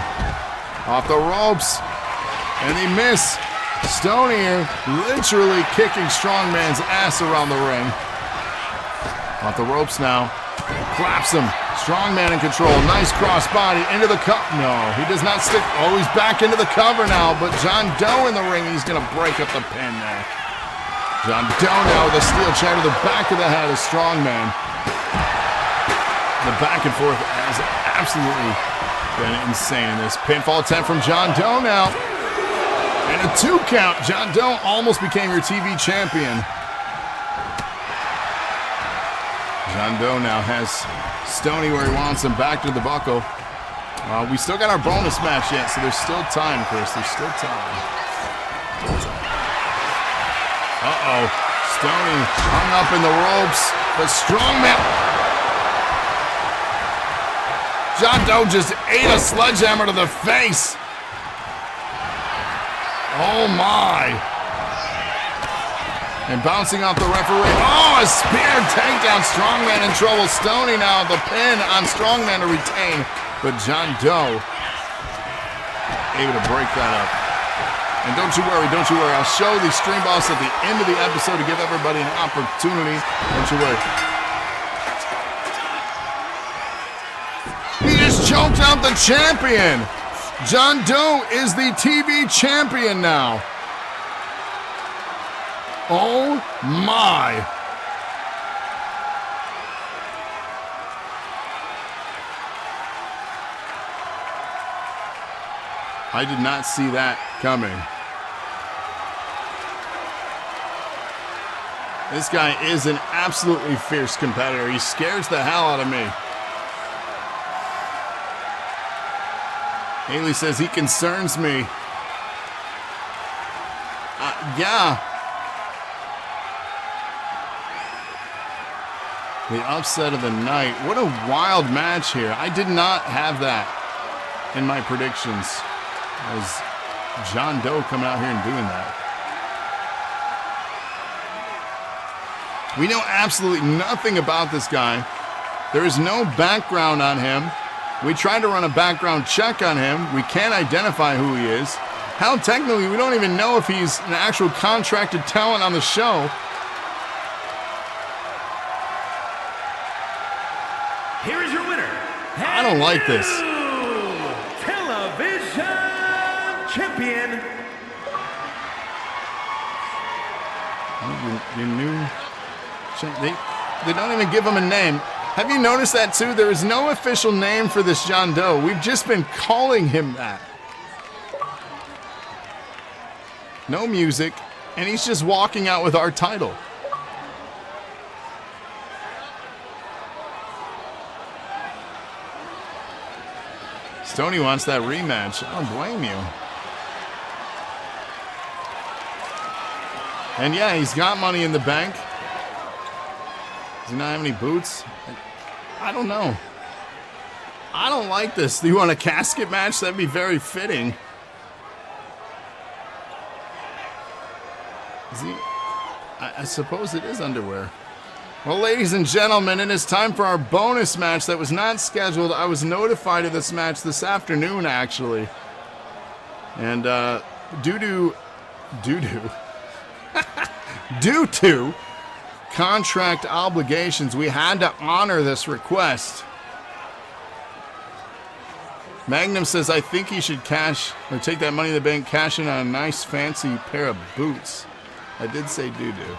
Off the ropes. And he missed. Stoney here literally kicking Strongman's ass around the ring. Off the ropes now. Claps him. Strongman in control. Nice crossbody into the cup. No, he does not stick. Oh, he's back into the cover now. But John Doe in the ring. He's going to break up the pin there. John Doe now with a steel chair to the back of the head of Strongman. The back and forth has absolutely been insane in this pinfall attempt from John Doe now. And a 2 count. John Doe almost became your TV champion. John Doe now has Stoney where he wants him, back to the buckle. We still got our bonus match yet, so there's still time, Chris. There's still time. Uh-oh. Stoney hung up in the ropes, but Strongman... John Doe just ate a sledgehammer to the face. Oh, my. And bouncing off the referee. Oh, a spear takedown. Strongman in trouble. Stoney now the pin on Strongman to retain. But John Doe able to break that up. And don't you worry. I'll show the stream boss at the end of the episode to give everybody an opportunity. Don't you worry. He just choked out the champion. John Doe is the TV champion now. Oh my. I did not see that coming. This guy is an absolutely fierce competitor. He scares the hell out of me. Haley says he concerns me. Yeah. The upset of the night. What a wild match here. I did not have that in my predictions. As John Doe coming out here and doing that. We know absolutely nothing about this guy. There is no background on him. We tried to run a background check on him. We can't identify who he is. Hell, technically, we don't even know if he's an actual contracted talent on the show. Here is your winner. I don't like this. Television champion. Your new... They don't even give him a name. Have you noticed that too? There is no official name for this John Doe. We've just been calling him that. No music, and he's just walking out with our title. Stoney wants that rematch. I don't blame you. And yeah, he's got money in the bank. Does he not have any boots? I don't know. I don't like this. Do you want a casket match? That'd be very fitting. Is he? I suppose it is underwear. Well, ladies and gentlemen, it is time for our bonus match that was not scheduled. I was notified of this match this afternoon, actually. And due to contract obligations, we had to honor this request. Magnum says, I think he should cash or take that money in the bank, cash in on a nice fancy pair of boots. I did say doo-doo.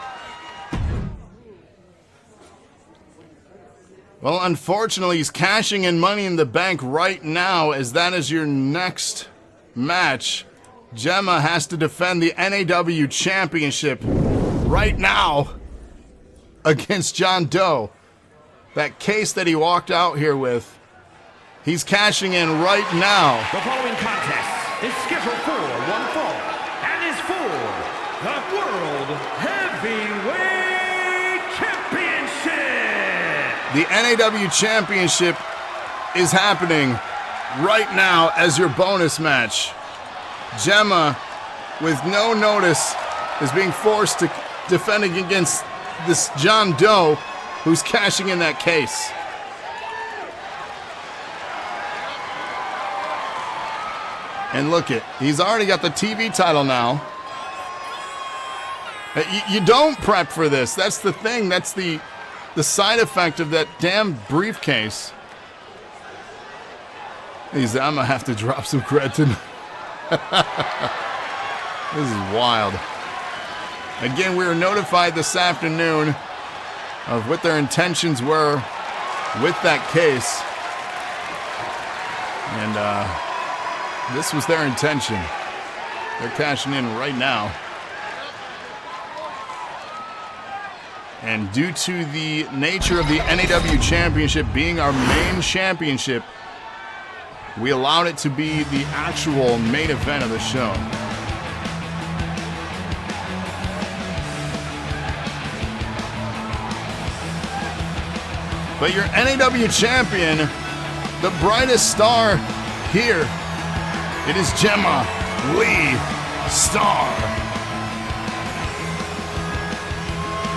Well, unfortunately, he's cashing in money in the bank right now, as that is your next match. Jemma has to defend the NAW championship right now against John Doe. That case that he walked out here with, he's cashing in right now. The following contest is scheduled for one fall and is for the World Heavyweight Championship. The NAW Championship is happening right now as your bonus match. Jemma, with no notice, is being forced to defending against this John Doe, who's cashing in that case. And look it, he's already got the TV title now. You don't prep for this. That's the thing. That's the side effect of that damn briefcase. I'm gonna have to drop some credit tonight. This is wild. Again, we were notified this afternoon of what their intentions were with that case. And this was their intention. They're cashing in right now. And due to the nature of the NAW Championship being our main championship, We allowed it to be the actual main event of the show. But your NAW champion, the brightest star here, it is Jemma Lee Star.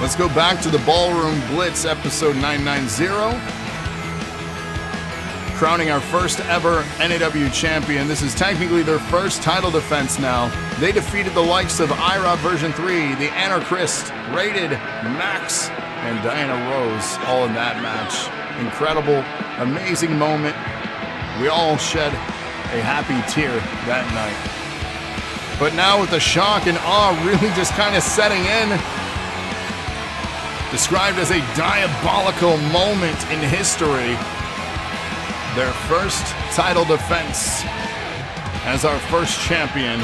Let's go back to the Ballroom Blitz episode 990. Crowning our first ever NAW champion. This is technically their first title defense now. They defeated the likes of iRob version 3, the Anarchist, Rated, Max, and Diana Rose, all in that match. Incredible, amazing moment. We all shed a happy tear that night. But now with the shock and awe really just kind of setting in, described as a diabolical moment in history, their first title defense as our first champion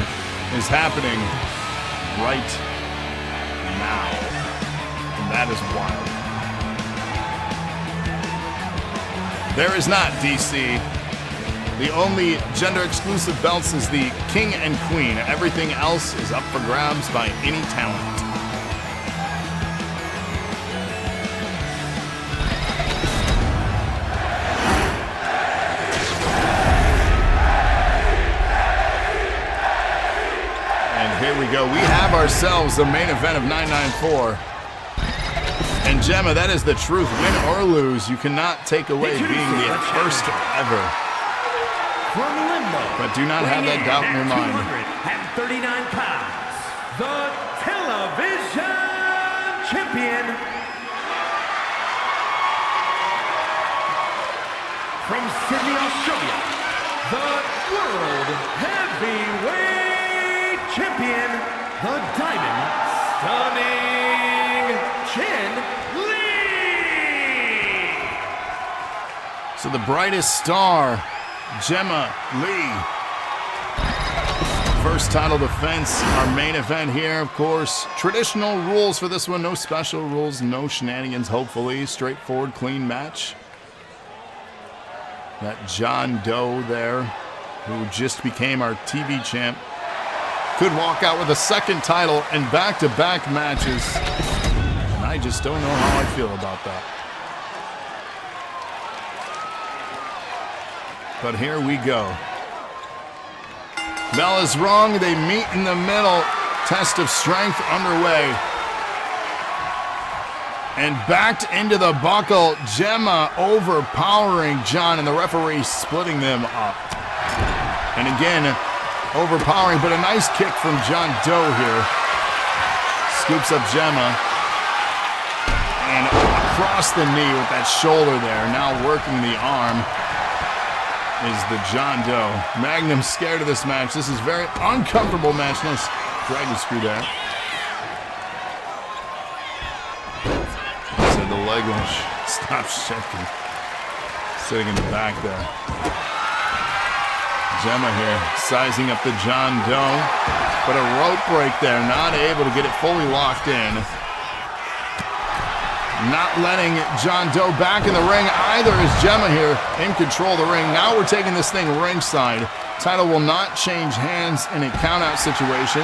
is happening right now. And that is wild. There is not, DC. The only gender-exclusive belts is the King and Queen. Everything else is up for grabs by any talent. And here we go. We have ourselves the main event of 994. And Jemma, that is the truth. Win or lose, you cannot take away being the first ever. From Limbo, but do not have that doubt in your mind. 239 pounds, the television champion. From Sydney, Australia, the world heavyweight champion, the Diamond Stunning Chin Lee. So the brightest star, Jemma Lee. First title defense, our main event here, of course. Traditional rules for this one, no special rules, no shenanigans, hopefully. Straightforward, clean match. That John Doe there, who just became our TV champ, could walk out with a second title and back-to-back matches. And I just don't know how I feel about that. But here we go. Bell is wrong. They meet in the middle. Test of strength underway. And backed into the buckle. Jemma overpowering John and the referee splitting them up. And again, overpowering, but a nice kick from John Doe here. Scoops up Jemma. And across the knee with that shoulder there. Now working the arm is the John Doe. Magnum scared of this match. This is very uncomfortable match. Nice dragon screw there. So the leg won't stop shaking. Sitting in the back there. Jemma here sizing up the John Doe. But a rope break there. Not able to get it fully locked in. Not letting John Doe back in the ring either is Jemma here in control of the ring. Now we're taking this thing ringside. Title will not change hands in a countout situation.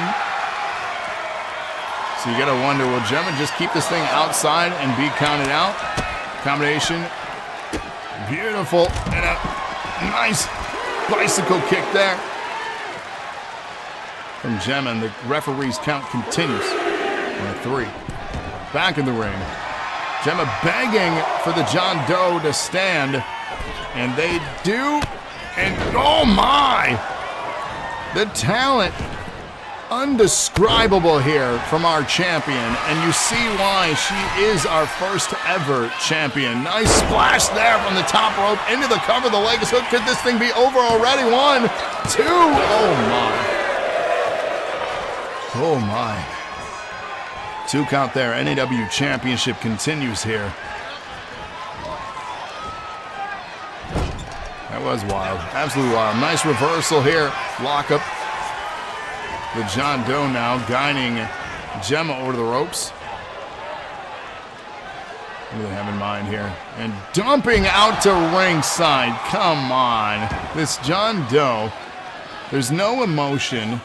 So you gotta wonder, will Jemma just keep this thing outside and be counted out? Combination. Beautiful. And a nice bicycle kick there from Jemma. And the referee's count continues on a 3. Back in the ring. Jemma begging for the John Doe to stand, and they do, and oh my! The talent, undescribable here from our champion, and you see why she is our first ever champion. Nice splash there from the top rope into the cover of the leg hook. Could this thing be over already? 1, 2, oh my. Oh my. 2 count there. NAW Championship continues here. That was wild. Absolutely wild. Nice reversal here. Lock up. The John Doe now guiding Jemma over the ropes. What do they have in mind here? And dumping out to ringside. Come on. This John Doe, there's no emotion.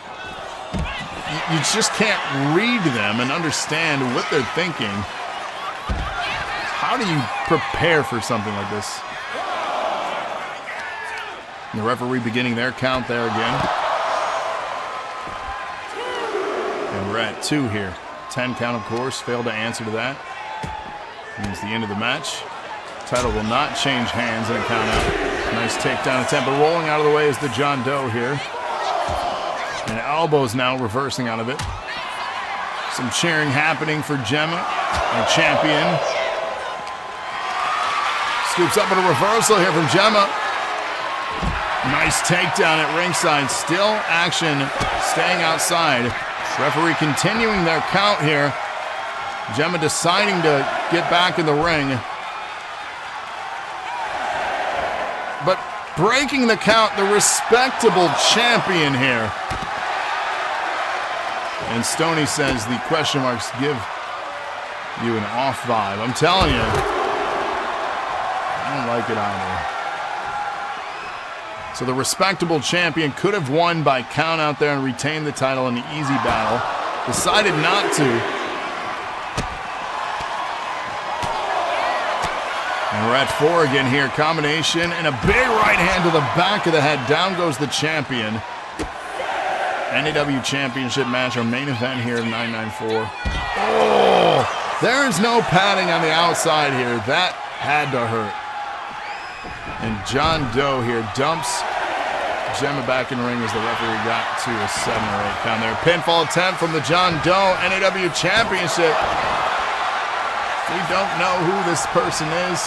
You just can't read them and understand what they're thinking. How do you prepare for something like this? And the referee beginning their count there again. And we're at 2 here. 10 count, of course. Failed to answer to that. Means the end of the match. Title will not change hands in a count out. Nice takedown attempt, but rolling out of the way is the John Doe here. And elbows now reversing out of it. Some cheering happening for Jemma, our champion. Scoops up with a reversal here from Jemma. Nice takedown at ringside. Still action staying outside. Referee continuing their count here. Jemma deciding to get back in the ring. But breaking the count, the respectable champion here. And Stoney says the question marks give you an off vibe. I'm telling you, I don't like it either. So the respectable champion could have won by count out there and retained the title in the easy battle. Decided not to. And we're at 4 again here. Combination and a big right hand to the back of the head. Down goes the champion. NAW Championship match, our main event here at 994. Oh, there is no padding on the outside here. That had to hurt. And John Doe here dumps Jemma back in the ring as the referee got to a 7 or 8 count there. Pinfall attempt from the John Doe NAW Championship. We don't know who this person is.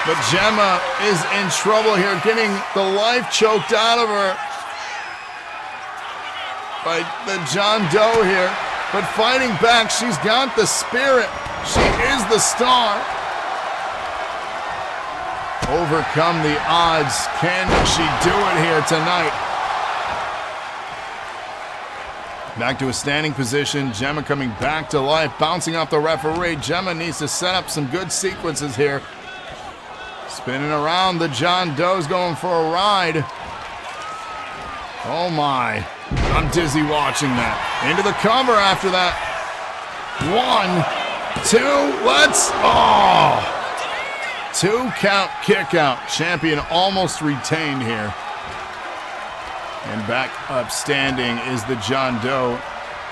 But Jemma is in trouble here, getting the life choked out of her by the John Doe here. But fighting back, she's got the spirit. She is the star. Overcome the odds. Can she do it here tonight? Back to a standing position. Jemma coming back to life, bouncing off the referee. Jemma needs to set up some good sequences here. Spinning around, the John Doe's going for a ride. Oh my, I'm dizzy watching that. Into the cover after that. 1, 2, let's, 2 count kick out. Champion almost retained here. And back up standing is the John Doe.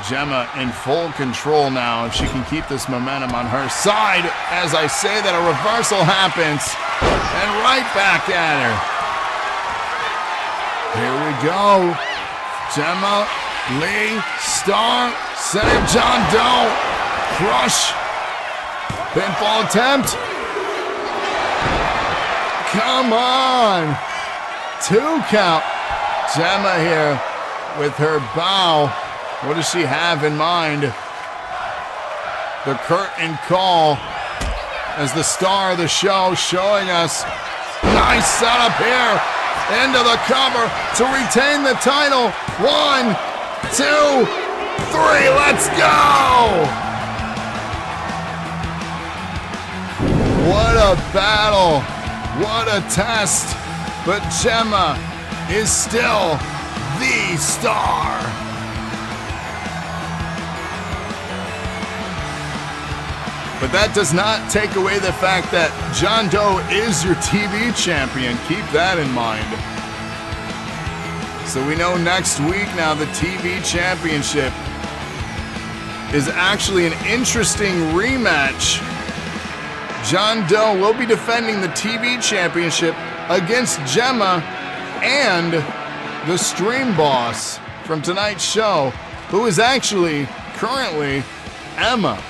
Jemma in full control now. If she can keep this momentum on her side, as I say that, a reversal happens. And right back at her. Here we go. Jemma, Lee, Star, center John Doe. Crush. Pinfall attempt. Come on. 2 count. Jemma here with her bow. What does she have in mind? The curtain call as the star of the show, showing us nice setup here into the cover to retain the title. 1, 2, 3, let's go! What a battle, what a test, but Jemma is still the star. But that does not take away the fact that John Doe is your TV champion. Keep that in mind. So we know next week now the TV championship is actually an interesting rematch. John Doe will be defending the TV championship against Jemma and the Stream Boss from tonight's show, who is actually currently Emma.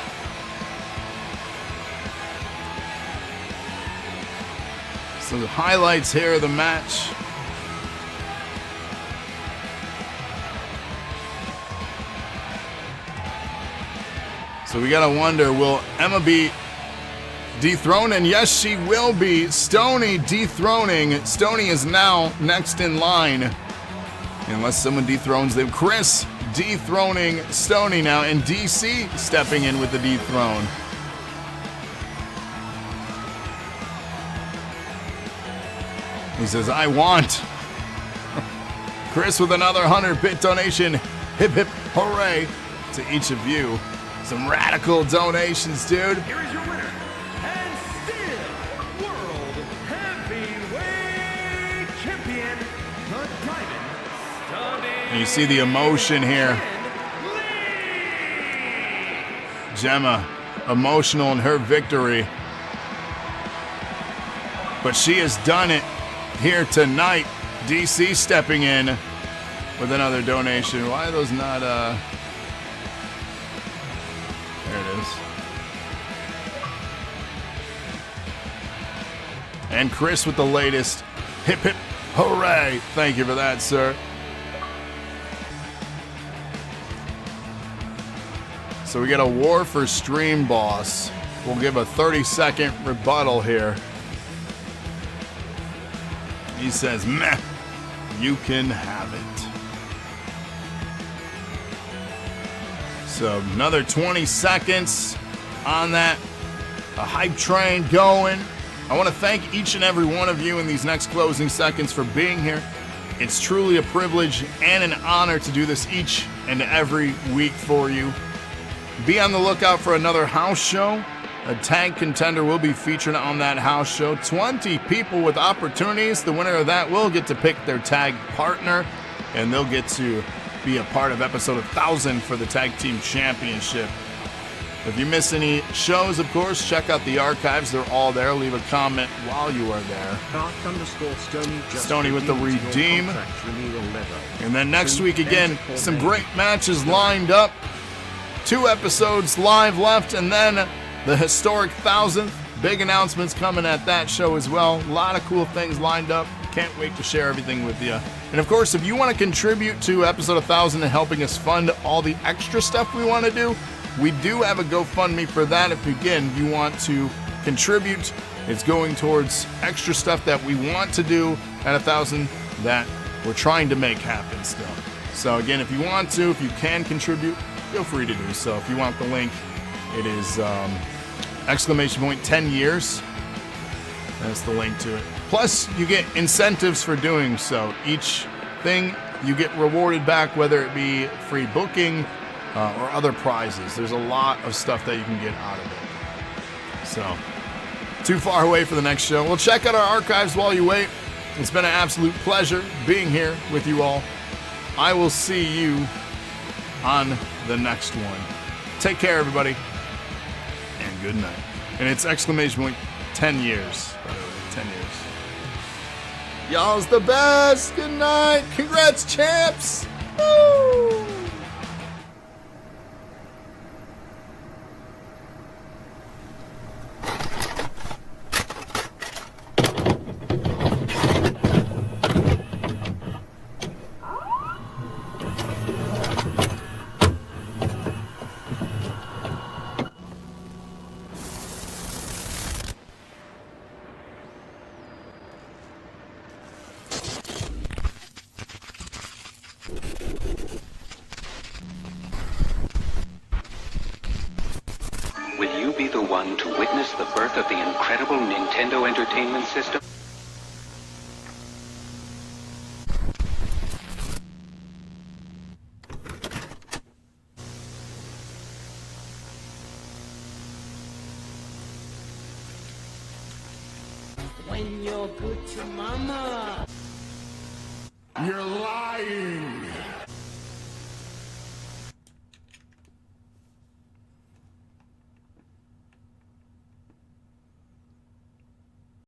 So the highlights here of the match. So we gotta wonder, will Emma be dethroned? And yes, she will be. Stoney dethroning. Stoney is now next in line. Unless someone dethrones them. Chris dethroning Stoney now, and DC stepping in with the dethrone. He says, I want. Chris with another 100-bit donation. Hip hip hooray to each of you. Some radical donations, dude. Here is your winner, and still World Heavyweight Champion, the Diamond Stoney. And you see the emotion here. Jemma, emotional in her victory. But she has done it here tonight. DC stepping in with another donation. Why are those not, there it is. And Chris with the latest. Hip hip hooray. Thank you for that, sir. So we get a war for Stream Boss. We'll give a 30-second rebuttal here. He says, meh, you can have it. So another 20 seconds on that. A hype train going. I want to thank each and every one of you in these next closing seconds for being here. It's truly a privilege and an honor to do this each and every week for you. Be on the lookout for another house show. A tag contender will be featured on that house show. 20 people with opportunities. The winner of that will get to pick their tag partner, and they'll get to be a part of episode 1000 for the tag team championship. If you miss any shows, of course, check out the archives. They're all there. Leave a comment while you are there. Stoney with the redeem. And then next week, again, some great matches lined up. 2 episodes live left, and then the historic 1000th. Big announcements coming at that show as well. A lot of cool things lined up. Can't wait to share everything with you. And of course, if you want to contribute to episode 1000 and helping us fund all the extra stuff we want to do, we do have a GoFundMe for that. If, again, you want to contribute, it's going towards extra stuff that we want to do at 1000 that we're trying to make happen still. So again, if you want to, if you can contribute, feel free to do so. If you want the link, it is ! 10 years. That's the link to it. Plus, you get incentives for doing so. Each thing you get rewarded back, whether it be free booking or other prizes. There's a lot of stuff that you can get out of it. So, too far away for the next show. Well, check out our archives while you wait. It's been an absolute pleasure being here with you all. I will see you on the next one. Take care, everybody, and good night. And it's ! 10 years, by the way, 10 years. Y'all's the best. Good night. Congrats, champs. Woo! Will you be the one to witness the birth of the incredible Nintendo Entertainment System? When you're good to mama. You're lying.